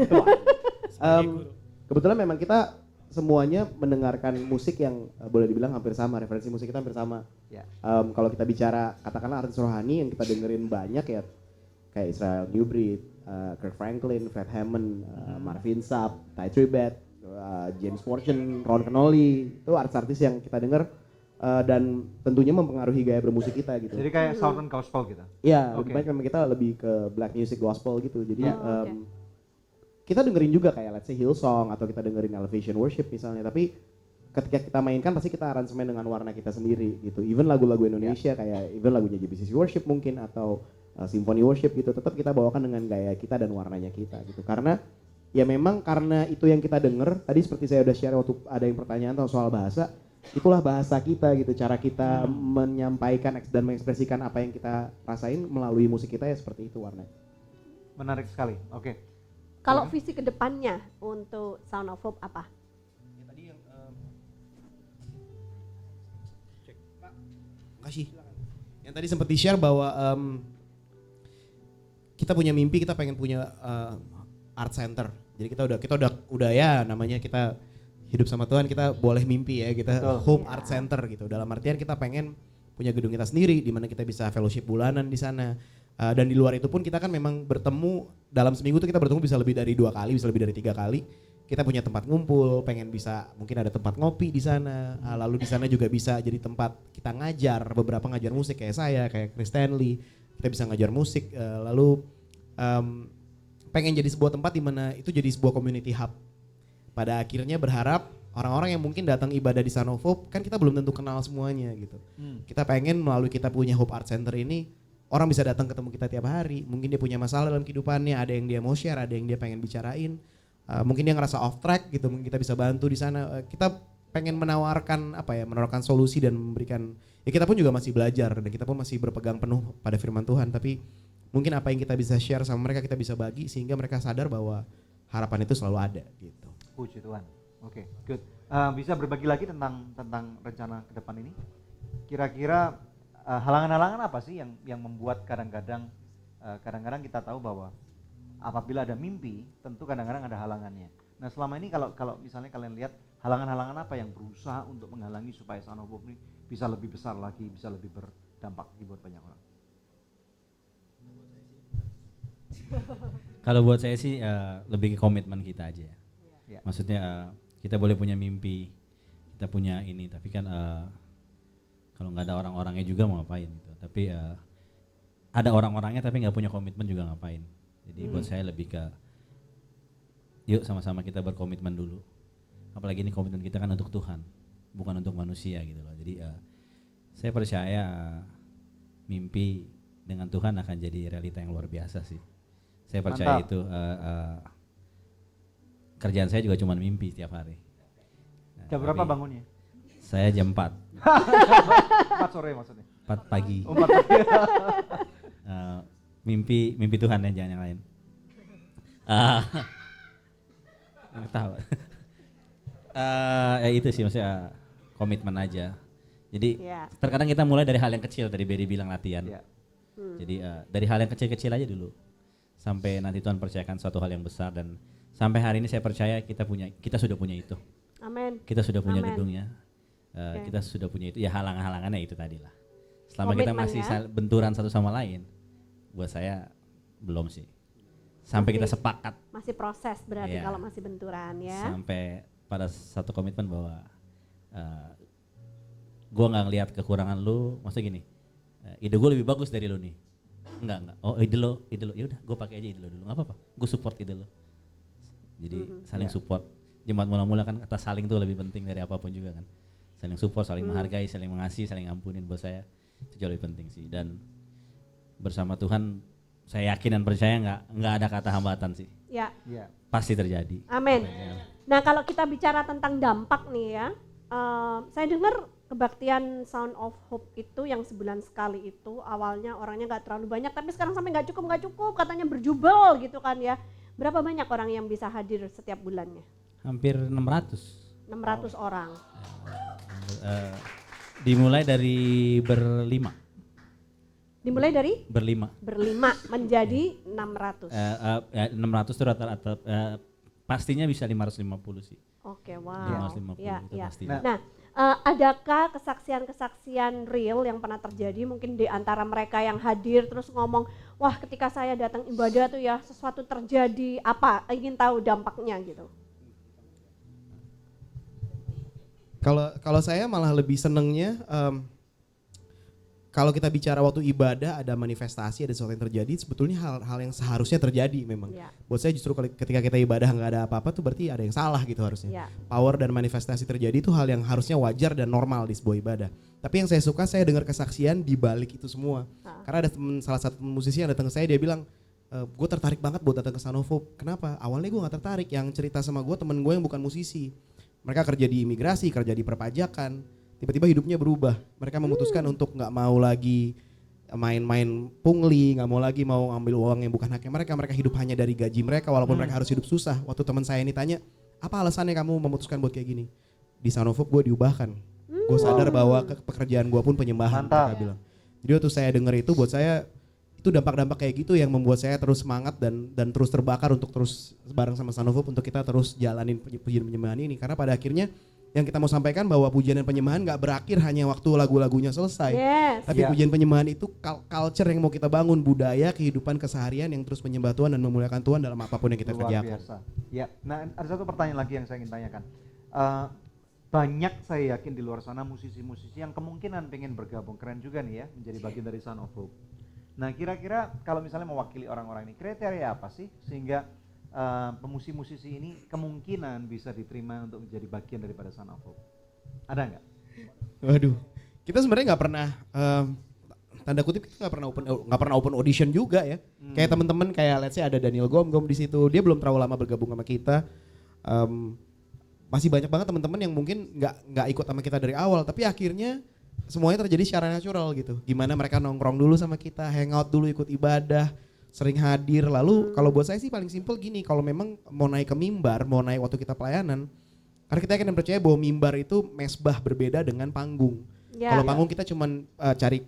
Sebagai guru. Kebetulan memang kita semuanya mendengarkan musik yang boleh dibilang hampir sama, referensi musik kita hampir sama. Ya. Kalau kita bicara katakanlah artis rohani yang kita dengerin banyak ya, kayak Israel New Breed, Kirk Franklin, Fred Hammond, Marvin Sapp, Ty Tribbett, James Morgan, Ron Kenoly, itu artis-artis yang kita dengar dan tentunya mempengaruhi gaya bermusik kita gitu. Jadi kayak Southern Gospel gitu. Iya, Oke. lebih baik memang kita lebih ke black music gospel gitu. Jadi Oh, oke. kita dengerin juga kayak let's say Hillsong atau kita dengerin Elevation Worship misalnya, tapi ketika kita mainkan pasti kita aransemen dengan warna kita sendiri gitu. Even lagu-lagu Indonesia kayak even lagunya JBCC Worship mungkin atau Symphony Worship gitu, tetap kita bawakan dengan gaya kita dan warnanya kita gitu. Karena ya memang karena itu yang kita denger, tadi seperti saya udah share waktu ada yang pertanyaan tentang soal bahasa, itulah bahasa kita gitu, cara kita menyampaikan dan mengekspresikan apa yang kita rasain melalui musik kita ya seperti itu warnanya. Menarik sekali. Oke. Kalau visi ke depannya untuk Sound of Hope apa? Makasih. Yang tadi sempat di-share bahwa kita punya mimpi, kita pengen punya art center. Jadi kita udah ya namanya kita hidup sama Tuhan, kita boleh mimpi ya, kita Betul. home art center gitu. Dalam artian kita pengen punya gedung kita sendiri di mana kita bisa fellowship bulanan di sana. Dan di luar itu pun kita kan memang bertemu dalam seminggu tuh kita bertemu bisa lebih dari 2 kali, bisa lebih dari 3 kali. Kita punya tempat ngumpul, pengen bisa mungkin ada tempat ngopi di sana. Lalu di sana juga bisa jadi tempat kita ngajar, beberapa ngajar musik kayak saya, kayak Chris Stanley. Kita bisa ngajar musik, lalu pengen jadi sebuah tempat di mana itu jadi sebuah community hub. Pada akhirnya berharap orang-orang yang mungkin datang ibadah di Son of Hope, kan kita belum tentu kenal semuanya gitu. Kita pengen melalui kita punya Hope Art Center ini, orang bisa datang ketemu kita tiap hari. Mungkin dia punya masalah dalam kehidupannya, ada yang dia mau share, ada yang dia pengen bicarain. Mungkin dia ngerasa off track gitu, mungkin kita bisa bantu di sana. Kita pengen menawarkan menawarkan solusi dan memberikan, ya kita pun juga masih belajar dan kita pun masih berpegang penuh pada firman Tuhan, tapi mungkin apa yang kita bisa share sama mereka kita bisa bagi sehingga mereka sadar bahwa harapan itu selalu ada gitu. Puji Tuhan. Oke, good. Bisa berbagi lagi tentang rencana ke depan ini? Kira-kira halangan-halangan apa sih yang membuat kadang-kadang kita tahu bahwa apabila ada mimpi, tentu kadang-kadang ada halangannya. Nah, selama ini kalau misalnya kalian lihat halangan-halangan apa yang berusaha untuk menghalangi supaya Son of Hope ini bisa lebih besar lagi, bisa lebih berdampak lagi buat banyak orang? Kalau buat saya sih lebih ke komitmen kita aja ya. Ya. Maksudnya kita boleh punya mimpi, kita punya ini, tapi kan kalau nggak ada orang-orangnya juga mau ngapain gitu. Tapi ada orang-orangnya tapi nggak punya komitmen juga ngapain. Jadi buat saya lebih ke yuk sama-sama kita berkomitmen dulu. Apalagi ini komitmen kita kan untuk Tuhan, bukan untuk manusia gitu loh. Jadi saya percaya mimpi dengan Tuhan akan jadi realita yang luar biasa sih. Saya percaya Mantap. itu. Kerjaan saya juga cuma mimpi setiap hari. Nah, Jam berapa tapi bangunnya? Saya jam 4, 4 sore maksudnya? 4 pagi. Oh, 4 pagi. Mimpi Tuhan ya, jangan yang lain. Nggak tahu. Ya itu sih maksudnya komitmen aja. Jadi Ya. terkadang kita mulai dari hal yang kecil, tadi Beri bilang latihan. Ya. Jadi dari hal yang kecil-kecil aja dulu. Sampai nanti Tuhan percayakan suatu hal yang besar, dan sampai hari ini saya percaya kita sudah punya itu. Amin. Kita sudah punya Amin. gedungnya. Oke. Kita sudah punya itu. Ya halangannya itu tadi lah. Selama kita Komitmen masih ya. benturan satu sama lain, buat saya belum sih. Sampai kita Masih- sepakat, Masih proses berarti Iya. kalau masih benturan ya. sampai pada satu komitmen bahwa gue nggak ngelihat kekurangan lu. Maksudnya gini, ide gue lebih bagus dari lu nih. Enggak. Oh ide lo, ya udah gue pakai aja ide lo dulu. Nggak apa-apa, gue support ide lo. Jadi saling support. Jemaat mula-mula kan kata saling tuh lebih penting dari apapun juga kan. Saling support, saling menghargai, saling mengasihi, saling ngampunin. Buat saya itu jauh lebih penting sih. Dan bersama Tuhan saya yakin dan percaya nggak ada kata hambatan sih. Ya. Iya. Pasti terjadi. Amin. Ya. Nah, kalau kita bicara tentang dampak nih ya, saya dengar kebaktian Sound of Hope itu yang sebulan sekali itu awalnya orangnya nggak terlalu banyak, tapi sekarang sampai nggak cukup, katanya berjubel gitu kan ya. Berapa banyak orang yang bisa hadir setiap bulannya? Hampir 600. 600 orang. Dimulai dari berlima. Dimulai dari Berlima. berlima menjadi 600. 600 itu rata-rata pastinya bisa 550 sih. Oke, wow. 550 Ya, itu ya. pasti. Nah, adakah kesaksian-kesaksian real yang pernah terjadi mungkin di antara mereka yang hadir terus ngomong, wah ketika saya datang ibadah tuh ya sesuatu terjadi, apa, ingin tahu dampaknya gitu? Kalau saya malah lebih senengnya kalau kita bicara waktu ibadah ada manifestasi, ada sesuatu yang terjadi, sebetulnya hal-hal yang seharusnya terjadi memang. Ya. Buat saya justru ketika kita ibadah nggak ada apa-apa tuh berarti ada yang salah gitu harusnya. Ya. Power dan manifestasi terjadi itu hal yang harusnya wajar dan normal di sebuah ibadah. Tapi yang saya suka, saya dengar kesaksian di balik itu semua. Karena ada salah satu musisi yang datang ke saya, dia bilang, gue tertarik banget buat datang ke Sanofop. Kenapa? Awalnya gue gak tertarik, yang cerita sama gue temen gue yang bukan musisi. Mereka kerja di imigrasi, kerja di perpajakan, tiba-tiba hidupnya berubah. Mereka memutuskan untuk gak mau lagi main-main pungli, gak mau lagi mau ngambil uang yang bukan haknya mereka. Mereka hidup hanya dari gaji mereka walaupun mereka harus hidup susah. Waktu teman saya ini tanya, apa alasannya kamu memutuskan buat kayak gini? Di Sanofop gue diubahkan. Gue sadar bahwa pekerjaan gue pun penyembahan, mereka bilang. Jadi waktu saya dengar itu, buat saya itu dampak-dampak kayak gitu yang membuat saya terus semangat dan terus terbakar untuk terus bareng sama Sanofop untuk kita terus jalanin pujian penyembahan ini. Karena pada akhirnya yang kita mau sampaikan bahwa pujian dan penyembahan gak berakhir hanya waktu lagu-lagunya selesai. Tapi pujian penyembahan itu culture yang mau kita bangun, budaya, kehidupan keseharian yang terus menyembah Tuhan dan memuliakan Tuhan dalam apapun yang kita Luar kerjakan. biasa. Ya, nah ada satu pertanyaan lagi yang saya ingin tanyakan. Banyak saya yakin di luar sana musisi-musisi yang kemungkinan pengen bergabung, keren juga nih ya, menjadi bagian dari Son of Hope. Nah kira-kira kalau misalnya mewakili orang-orang ini, kriteria apa sih sehingga pemusisi-musisi ini kemungkinan bisa diterima untuk menjadi bagian daripada Son of Hope? Ada nggak? Waduh, kita sebenarnya nggak pernah tanda kutip kita nggak pernah open audition juga ya. Kayak teman-teman kayak let's say ada Daniel Gom di situ, dia belum terlalu lama bergabung sama kita. Masih banyak banget teman-teman yang mungkin nggak ikut sama kita dari awal, tapi akhirnya semuanya terjadi secara natural gitu. Gimana mereka nongkrong dulu sama kita, hangout dulu, ikut ibadah, sering hadir. Lalu kalau buat saya sih paling simpel gini, kalau memang mau naik ke mimbar, mau naik waktu kita pelayanan, karena kita yakin dan percaya bahwa mimbar itu mesbah berbeda dengan panggung. Kalau panggung kita cuman cari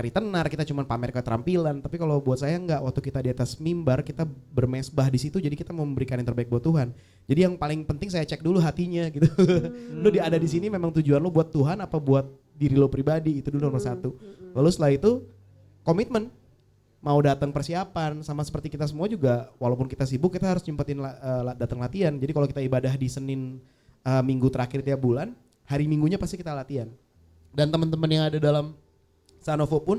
tenar, kita cuma pamer keterampilan. Tapi kalau buat saya enggak, waktu kita di atas mimbar kita bermesbah di situ, jadi kita memberikan yang terbaik buat Tuhan. Jadi yang paling penting saya cek dulu hatinya gitu. Lu ada di sini memang tujuan lu buat Tuhan apa buat diri lu pribadi, itu dulu nomor satu. Lalu setelah itu komitmen, mau datang persiapan, sama seperti kita semua juga walaupun kita sibuk kita harus nyempetin datang latihan. Jadi kalau kita ibadah di Senin minggu terakhir tiap bulan, hari Minggunya pasti kita latihan. Dan teman-teman yang ada dalam Sanofop pun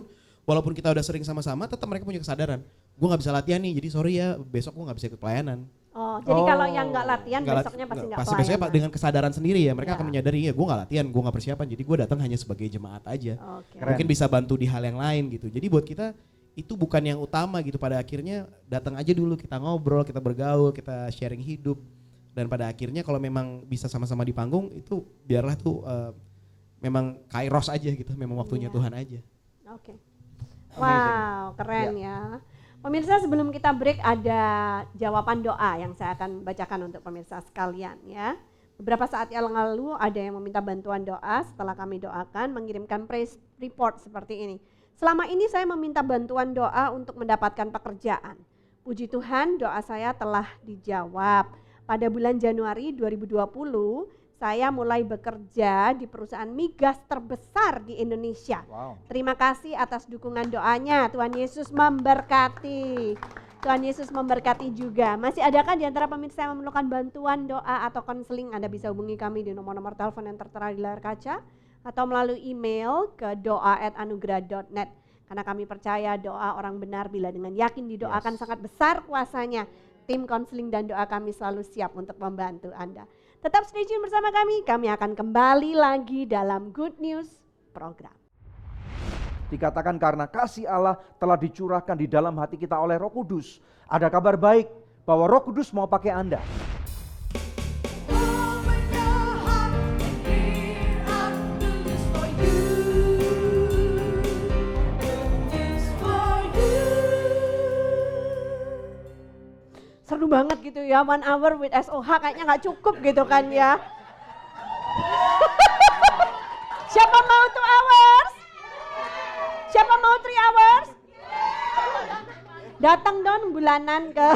walaupun kita udah sering sama-sama, tetap mereka punya kesadaran, gue nggak bisa latihan nih, jadi sorry ya besok gue nggak bisa ikut pelayanan. Jadi kalau yang nggak latihan besoknya pasti nggak pelayanan. Besoknya dengan kesadaran sendiri ya, mereka akan menyadari ya gue nggak latihan, gue nggak persiapan, jadi gue datang hanya sebagai jemaat aja. Mungkin bisa bantu di hal yang lain gitu. Jadi buat kita itu bukan yang utama gitu. Pada akhirnya datang aja dulu, kita ngobrol, kita bergaul, kita sharing hidup, dan pada akhirnya kalau memang bisa sama-sama di panggung itu biarlah tuh memang kairos aja gitu, memang waktunya Tuhan aja. Wow, keren ya. Pemirsa, sebelum kita break ada jawaban doa yang saya akan bacakan untuk pemirsa sekalian ya. Beberapa saat yang lalu ada yang meminta bantuan doa, setelah kami doakan mengirimkan praise report seperti ini. Selama ini saya meminta bantuan doa untuk mendapatkan pekerjaan. Puji Tuhan, doa saya telah dijawab. Pada bulan Januari 2020 saya mulai bekerja di perusahaan migas terbesar di Indonesia. Terima kasih atas dukungan doanya. Tuhan Yesus memberkati. Tuhan Yesus memberkati juga. Masih adakah di antara pemirsa yang memerlukan bantuan doa atau konseling? Anda bisa hubungi kami di nomor-nomor telepon yang tertera di layar kaca atau melalui email ke doa@anugerah.net. Karena kami percaya doa orang benar bila dengan yakin didoakan sangat besar kuasanya. Tim konseling dan doa kami selalu siap untuk membantu Anda. Tetap stay tune bersama kami akan kembali lagi dalam Good News program. Dikatakan karena kasih Allah telah dicurahkan di dalam hati kita oleh Roh Kudus. Ada kabar baik bahwa Roh Kudus mau pakai Anda. Seru banget gitu ya, 1 hour with SOH kayaknya nggak cukup gitu kan ya. Siapa mau 2 hours? Siapa mau 3 hours? Datang dong bulanan ke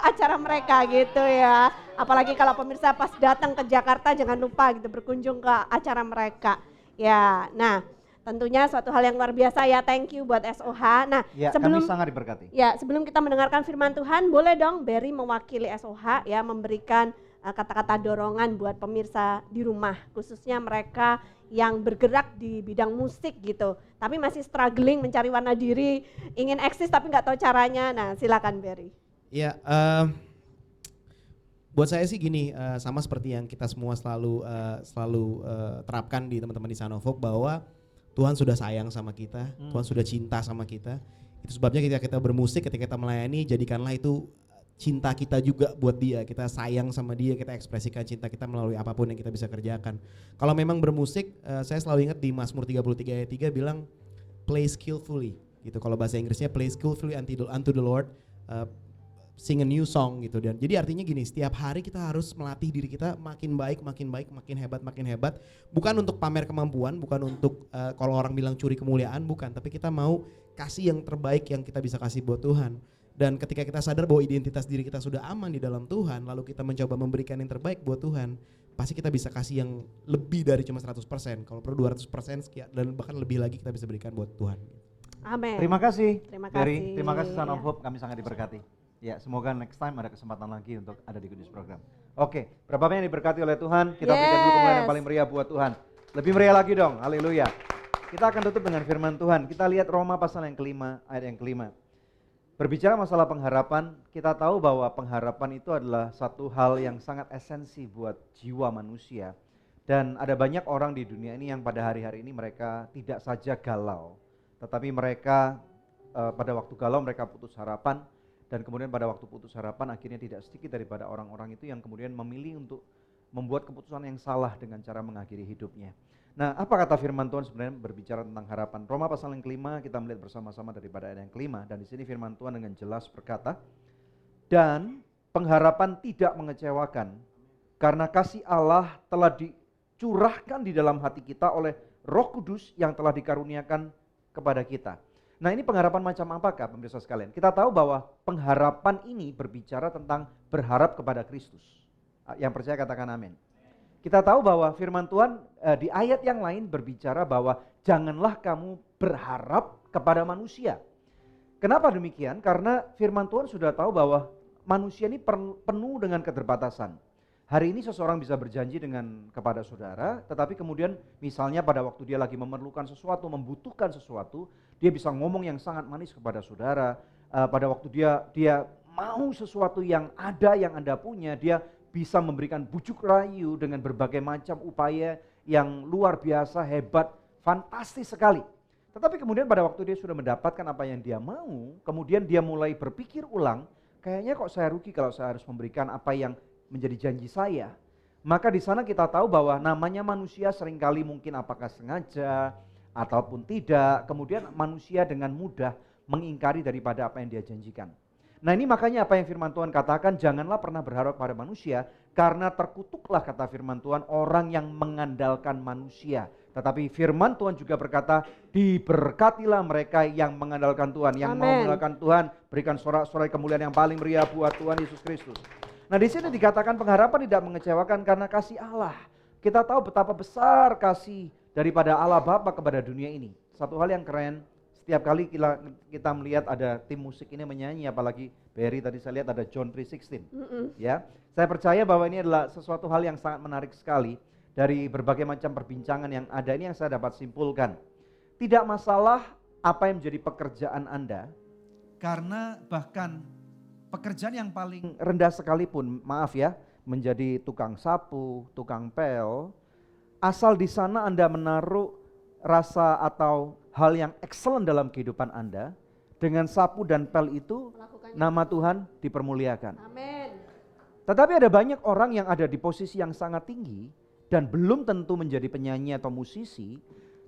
acara mereka gitu ya. Apalagi kalau pemirsa pas datang ke Jakarta jangan lupa gitu berkunjung ke acara mereka. Ya, nah tentunya suatu hal yang luar biasa ya, thank you buat SOH. Nah, Ya, sebelum kami sangat diberkati. Ya, sebelum kita mendengarkan firman Tuhan, boleh dong Berry mewakili SOH ya memberikan kata-kata dorongan buat pemirsa di rumah, khususnya mereka yang bergerak di bidang musik gitu, tapi masih struggling mencari warna diri, ingin eksis tapi nggak tahu caranya. Nah, silakan Berry. Ya, buat saya sih gini, sama seperti yang kita semua selalu terapkan di teman-teman di Son of Hope, bahwa Tuhan sudah sayang sama kita, Tuhan sudah cinta sama kita. Itu sebabnya ketika kita bermusik, ketika kita melayani, jadikanlah itu cinta kita juga buat dia. Kita sayang sama dia, kita ekspresikan cinta kita melalui apapun yang kita bisa kerjakan. Kalau memang bermusik, saya selalu ingat di Mazmur 33 ayat 3 bilang play skillfully gitu. Kalau bahasa Inggrisnya play skillfully unto the Lord, sing a new song gitu. Dan jadi artinya gini, setiap hari kita harus melatih diri kita makin baik, makin hebat. Bukan untuk pamer kemampuan, bukan untuk kalau orang bilang curi kemuliaan, bukan. Tapi kita mau kasih yang terbaik yang kita bisa kasih buat Tuhan. Dan ketika kita sadar bahwa identitas diri kita sudah aman di dalam Tuhan, lalu kita mencoba memberikan yang terbaik buat Tuhan, pasti kita bisa kasih yang lebih dari cuma 100%. Kalau perlu 200% sekian, dan bahkan lebih lagi kita bisa berikan buat Tuhan. Amin. Terima kasih, Terima Berry. kasih. Terima kasih Son of Ya. Hope, kami sangat diberkati. Ya, semoga next time ada kesempatan lagi untuk ada di Good News Program. Oke, berapa banyak yang diberkati oleh Tuhan? Kita berikan dulu kemuliaan yang paling meriah buat Tuhan. Lebih meriah lagi dong, haleluya. Kita akan tutup dengan firman Tuhan. Kita lihat Roma pasal yang kelima, ayat yang kelima. Berbicara masalah pengharapan, kita tahu bahwa pengharapan itu adalah satu hal yang sangat esensi buat jiwa manusia. Dan ada banyak orang di dunia ini yang pada hari-hari ini mereka tidak saja galau, tetapi mereka pada waktu galau mereka putus harapan, dan kemudian pada waktu putus harapan akhirnya tidak sedikit daripada orang-orang itu yang kemudian memilih untuk membuat keputusan yang salah dengan cara mengakhiri hidupnya. Nah, apa kata firman Tuhan sebenarnya berbicara tentang harapan? Roma pasal yang kelima, kita melihat bersama-sama daripada ayat yang kelima, dan di sini firman Tuhan dengan jelas berkata, dan pengharapan tidak mengecewakan, karena kasih Allah telah dicurahkan di dalam hati kita oleh Roh Kudus yang telah dikaruniakan kepada kita. Nah, ini pengharapan macam apakah pemirsa sekalian? Kita tahu bahwa pengharapan ini berbicara tentang berharap kepada Kristus. Yang percaya katakan amin. Kita tahu bahwa firman Tuhan di ayat yang lain berbicara bahwa janganlah kamu berharap kepada manusia. Kenapa demikian? Karena firman Tuhan sudah tahu bahwa manusia ini penuh dengan keterbatasan. Hari ini seseorang bisa berjanji kepada saudara, tetapi kemudian misalnya pada waktu dia lagi memerlukan sesuatu, membutuhkan sesuatu, dia bisa ngomong yang sangat manis kepada saudara. Pada waktu dia mau sesuatu yang ada yang Anda punya, dia bisa memberikan bujuk rayu dengan berbagai macam upaya yang luar biasa, hebat, fantastis sekali. Tetapi kemudian pada waktu dia sudah mendapatkan apa yang dia mau, kemudian dia mulai berpikir ulang, kayaknya kok saya rugi kalau saya harus memberikan apa yang menjadi janji saya. Maka di sana kita tahu bahwa namanya manusia seringkali mungkin apakah sengaja ataupun tidak, kemudian manusia dengan mudah mengingkari daripada apa yang dia janjikan. Nah, ini makanya apa yang firman Tuhan katakan, janganlah pernah berharap pada manusia, karena terkutuklah kata firman Tuhan orang yang mengandalkan manusia. Tetapi firman Tuhan juga berkata, diberkatilah mereka yang mengandalkan Tuhan, yang mau mengandalkan Tuhan, berikan sorak-sorai kemuliaan yang paling meriah buat Tuhan Yesus Kristus. Nah, di sini dikatakan pengharapan tidak mengecewakan karena kasih Allah. Kita tahu betapa besar kasih daripada Allah Bapa kepada dunia ini. Satu hal yang keren, setiap kali kita melihat ada tim musik ini menyanyi, apalagi Berry tadi saya lihat ada John 3:16. Ya, saya percaya bahwa ini adalah sesuatu hal yang sangat menarik sekali dari berbagai macam perbincangan yang ada. Ini yang saya dapat simpulkan. Tidak masalah apa yang menjadi pekerjaan Anda, karena bahkan pekerjaan yang paling rendah sekalipun, maaf ya, menjadi tukang sapu, tukang pel, asal di sana Anda menaruh rasa atau hal yang excellent dalam kehidupan Anda, dengan sapu dan pel itu nama Tuhan dipermuliakan. Amin. Tetapi ada banyak orang yang ada di posisi yang sangat tinggi dan belum tentu menjadi penyanyi atau musisi,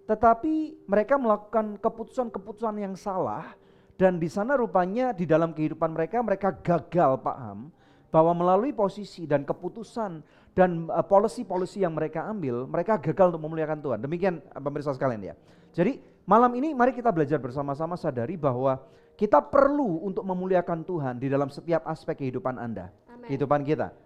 tetapi mereka melakukan keputusan-keputusan yang salah, dan di sana rupanya di dalam kehidupan mereka gagal paham bahwa melalui posisi dan keputusan dan policy-policy yang mereka ambil, mereka gagal untuk memuliakan Tuhan. Demikian pemirsa sekalian ya. Jadi malam ini mari kita belajar bersama-sama sadari bahwa kita perlu untuk memuliakan Tuhan di dalam setiap aspek kehidupan Anda, kehidupan kita.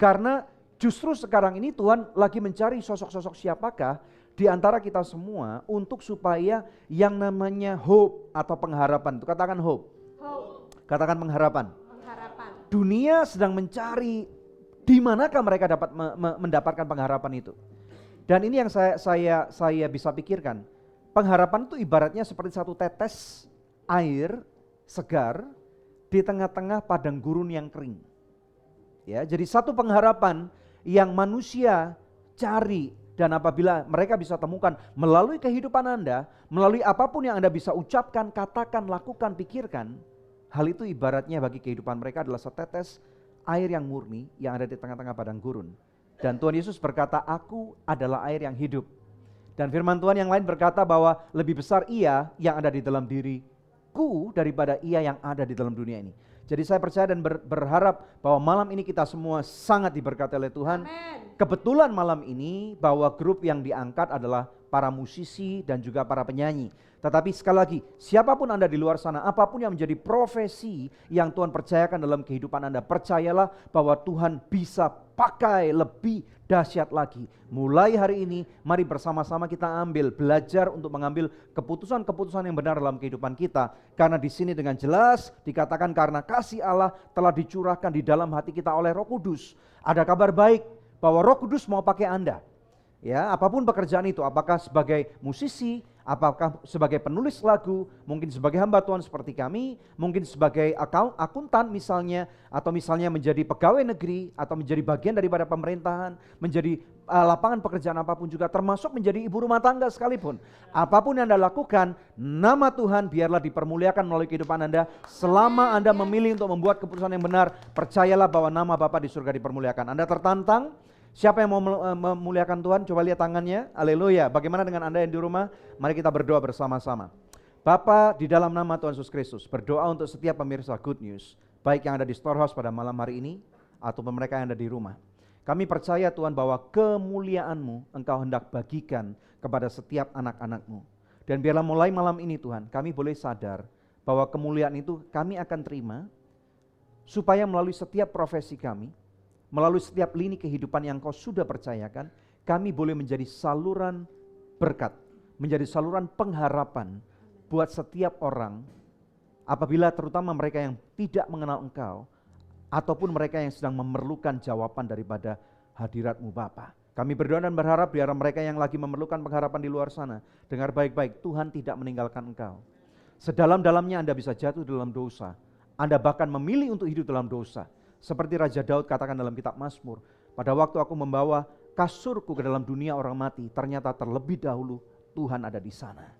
Karena justru sekarang ini Tuhan lagi mencari sosok-sosok siapakah di antara kita semua untuk supaya yang namanya hope atau pengharapan, itu katakan hope. Katakan pengharapan. Dunia sedang mencari Di manakah mereka dapat mendapatkan pengharapan itu? Dan ini yang saya bisa pikirkan. Pengharapan itu ibaratnya seperti satu tetes air segar di tengah-tengah padang gurun yang kering. Ya, jadi satu pengharapan yang manusia cari, dan apabila mereka bisa temukan melalui kehidupan Anda, melalui apapun yang Anda bisa ucapkan, katakan, lakukan, pikirkan, hal itu ibaratnya bagi kehidupan mereka adalah setetes air yang murni yang ada di tengah-tengah padang gurun. Dan Tuhan Yesus berkata, aku adalah air yang hidup. Dan firman Tuhan yang lain berkata bahwa lebih besar Ia yang ada di dalam diriku daripada Ia yang ada di dalam dunia ini. Jadi saya percaya dan berharap bahwa malam ini kita semua sangat diberkati oleh Tuhan. Amen. Kebetulan malam ini bahwa grup yang diangkat adalah para musisi dan juga para penyanyi. Tetapi sekali lagi, siapapun Anda di luar sana, apapun yang menjadi profesi yang Tuhan percayakan dalam kehidupan Anda, percayalah bahwa Tuhan bisa pakai lebih dahsyat lagi. Mulai hari ini, mari bersama-sama kita belajar untuk mengambil keputusan-keputusan yang benar dalam kehidupan kita. Karena di sini dengan jelas dikatakan karena kasih Allah telah dicurahkan di dalam hati kita oleh Roh Kudus. Ada kabar baik bahwa Roh Kudus mau pakai Anda. Ya, apapun pekerjaan itu, apakah sebagai musisi, apakah sebagai penulis lagu, mungkin sebagai hamba Tuhan seperti kami, mungkin sebagai akuntan misalnya, atau misalnya menjadi pegawai negeri, atau menjadi bagian daripada pemerintahan, menjadi lapangan pekerjaan apapun juga, termasuk menjadi ibu rumah tangga sekalipun. Apapun yang Anda lakukan, nama Tuhan biarlah dipermuliakan melalui kehidupan Anda. Selama Anda memilih untuk membuat keputusan yang benar, percayalah bahwa nama Bapa di surga dipermuliakan. Anda tertantang? Siapa yang mau memuliakan Tuhan? Coba lihat tangannya. Haleluya. Bagaimana dengan Anda yang di rumah? Mari kita berdoa bersama-sama. Bapa, di dalam nama Tuhan Yesus Kristus, berdoa untuk setiap pemirsa Good News, baik yang ada di Storehouse pada malam hari ini, ataupun mereka yang ada di rumah. Kami percaya Tuhan bahwa kemuliaan-Mu Engkau hendak bagikan kepada setiap anak-anak-Mu. Dan biarlah mulai malam ini Tuhan, kami boleh sadar bahwa kemuliaan itu kami akan terima, supaya melalui setiap profesi kami, melalui setiap lini kehidupan yang Kau sudah percayakan, kami boleh menjadi saluran berkat, menjadi saluran pengharapan buat setiap orang, apabila terutama mereka yang tidak mengenal Engkau, ataupun mereka yang sedang memerlukan jawaban daripada hadirat-Mu Bapa. Kami berdoa dan berharap biar mereka yang lagi memerlukan pengharapan di luar sana, dengar baik-baik, Tuhan tidak meninggalkan Engkau. Sedalam-dalamnya Anda bisa jatuh dalam dosa, Anda bahkan memilih untuk hidup dalam dosa. Seperti Raja Daud katakan dalam kitab Mazmur, pada waktu aku membawa kasurku ke dalam dunia orang mati, ternyata terlebih dahulu Tuhan ada di sana.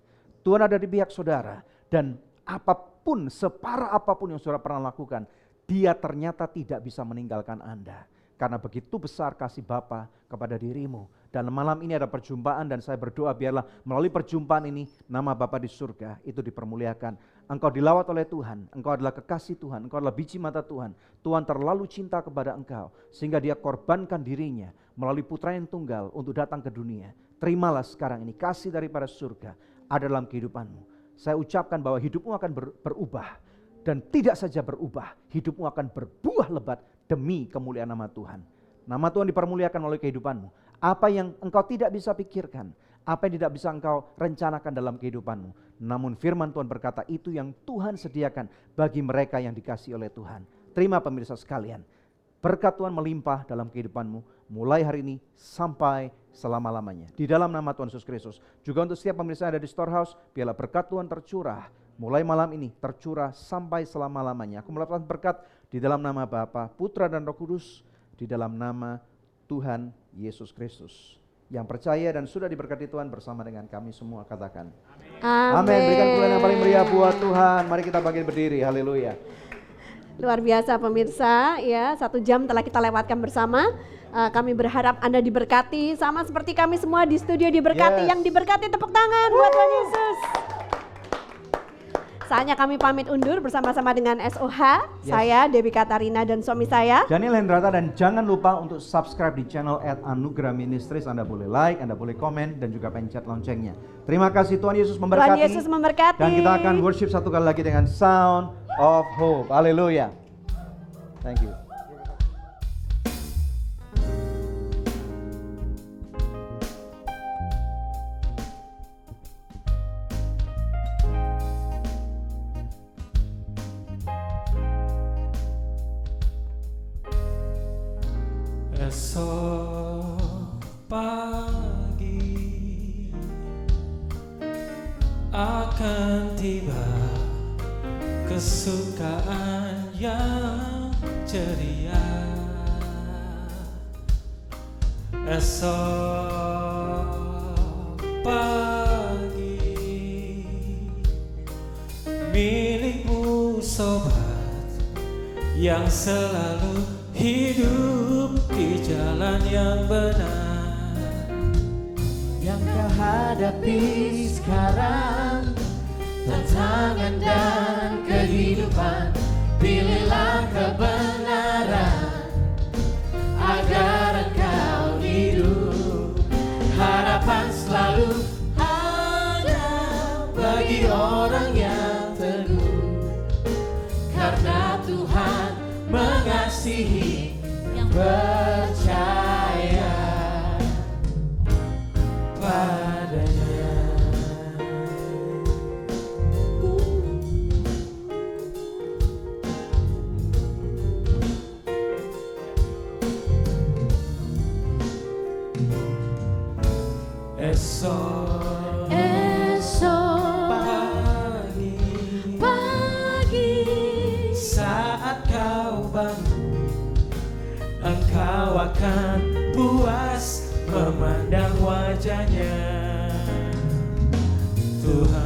Tuhan ada di pihak saudara, dan apapun, separah apapun yang saudara pernah lakukan, Dia ternyata tidak bisa meninggalkan Anda. Karena begitu besar kasih Bapa kepada dirimu. Dan malam ini ada perjumpaan, dan saya berdoa biarlah melalui perjumpaan ini nama Bapa di surga itu dipermuliakan. Engkau dilawat oleh Tuhan, Engkau adalah kekasih Tuhan, Engkau adalah biji mata Tuhan. Tuhan terlalu cinta kepada Engkau sehingga Dia korbankan dirinya melalui putra yang tunggal untuk datang ke dunia. Terimalah sekarang ini kasih daripada surga ada dalam kehidupanmu. Saya ucapkan bahwa hidupmu akan berubah, dan tidak saja berubah, hidupmu akan berbuah lebat demi kemuliaan nama Tuhan. Nama Tuhan dipermuliakan melalui kehidupanmu. Apa yang engkau tidak bisa pikirkan, apa yang tidak bisa engkau rencanakan dalam kehidupanmu, namun firman Tuhan berkata itu yang Tuhan sediakan bagi mereka yang dikasihi oleh Tuhan. Terima pemirsa sekalian, berkat Tuhan melimpah dalam kehidupanmu mulai hari ini sampai selama-lamanya. Di dalam nama Tuhan Yesus Kristus. Juga untuk setiap pemirsa yang ada di Storehouse, biarlah berkat Tuhan tercurah mulai malam ini, tercurah sampai selama-lamanya. Aku melakukan berkat di dalam nama Bapa, Putra dan Roh Kudus, di dalam nama Tuhan Yesus Kristus. Yang percaya dan sudah diberkati Tuhan bersama dengan kami semua katakan amin. Berikan pujian yang paling meriah buat Tuhan. Mari kita bangkit berdiri. Haleluya. Luar biasa pemirsa, ya 1 jam telah kita lewatkan bersama. Kami berharap Anda diberkati sama seperti kami semua di studio diberkati. Yes. Yang diberkati tepuk tangan buat Tuhan Yesus. Saatnya kami pamit undur bersama-sama dengan SOH. Yes. Saya Dewi Katarina dan suami saya Daniel Hendrata, dan jangan lupa untuk subscribe di channel @Anugerah Ministries. Anda boleh like, Anda boleh komen, dan juga pencet loncengnya. Terima kasih, Tuhan Yesus memberkati. Tuhan Yesus memberkati. Dan kita akan worship satu kali lagi dengan Sound of Hope. Haleluya. Thank you. Esok pagi akan tiba kesukaan yang ceria. Esok pagi milikmu sobat yang selalu hidup di jalan yang benar. Yang kau hadapi sekarang, tantangan dan kehidupan, pilihlah kebenaran agar engkau hidup. Harapan selalu ada bagi orang yang teguh, karena Tuhan mengasihi yang percaya padanya. Esok pagi saat kau bangun, engkau akan puas memandang wajahnya, Tuhan.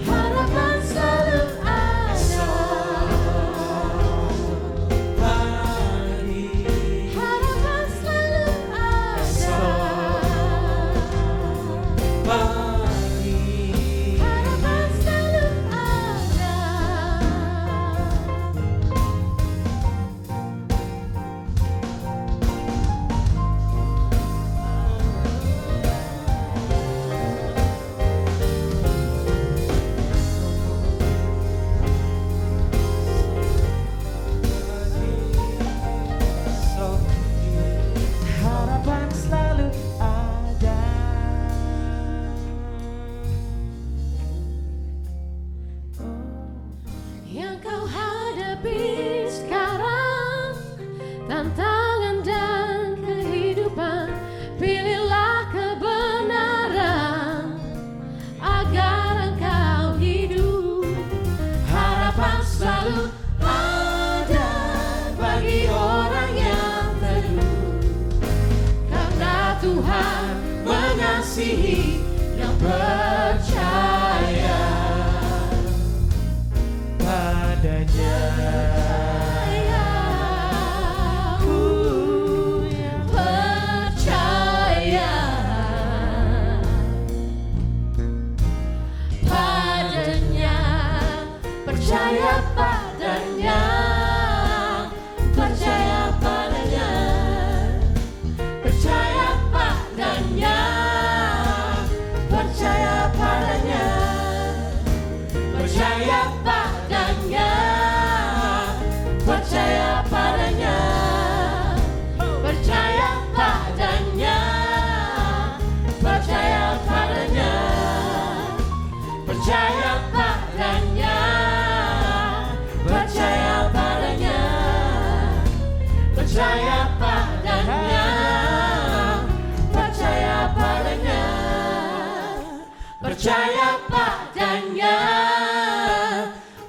harapan selalu ada. Harapan selalu ada. Harapan selalu ada. Harapan selalu ada. Yang kau hadapi sekarang, tantangan dan kehidupan, pilihlah kebenaran agar engkau hidup. Harapan selalu ada bagi orang yang teguh, karena Tuhan mengasihi yang percaya Padanya. Percaya padanya, percaya padanya, percaya padanya, percaya padanya, percaya padanya, percaya padanya, percaya padanya, percaya padanya, percaya padanya, percaya padanya, percaya padanya, percaya padanya, percaya padanya, percaya padanya,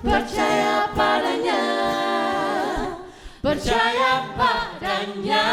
percaya padanya, percaya padanya.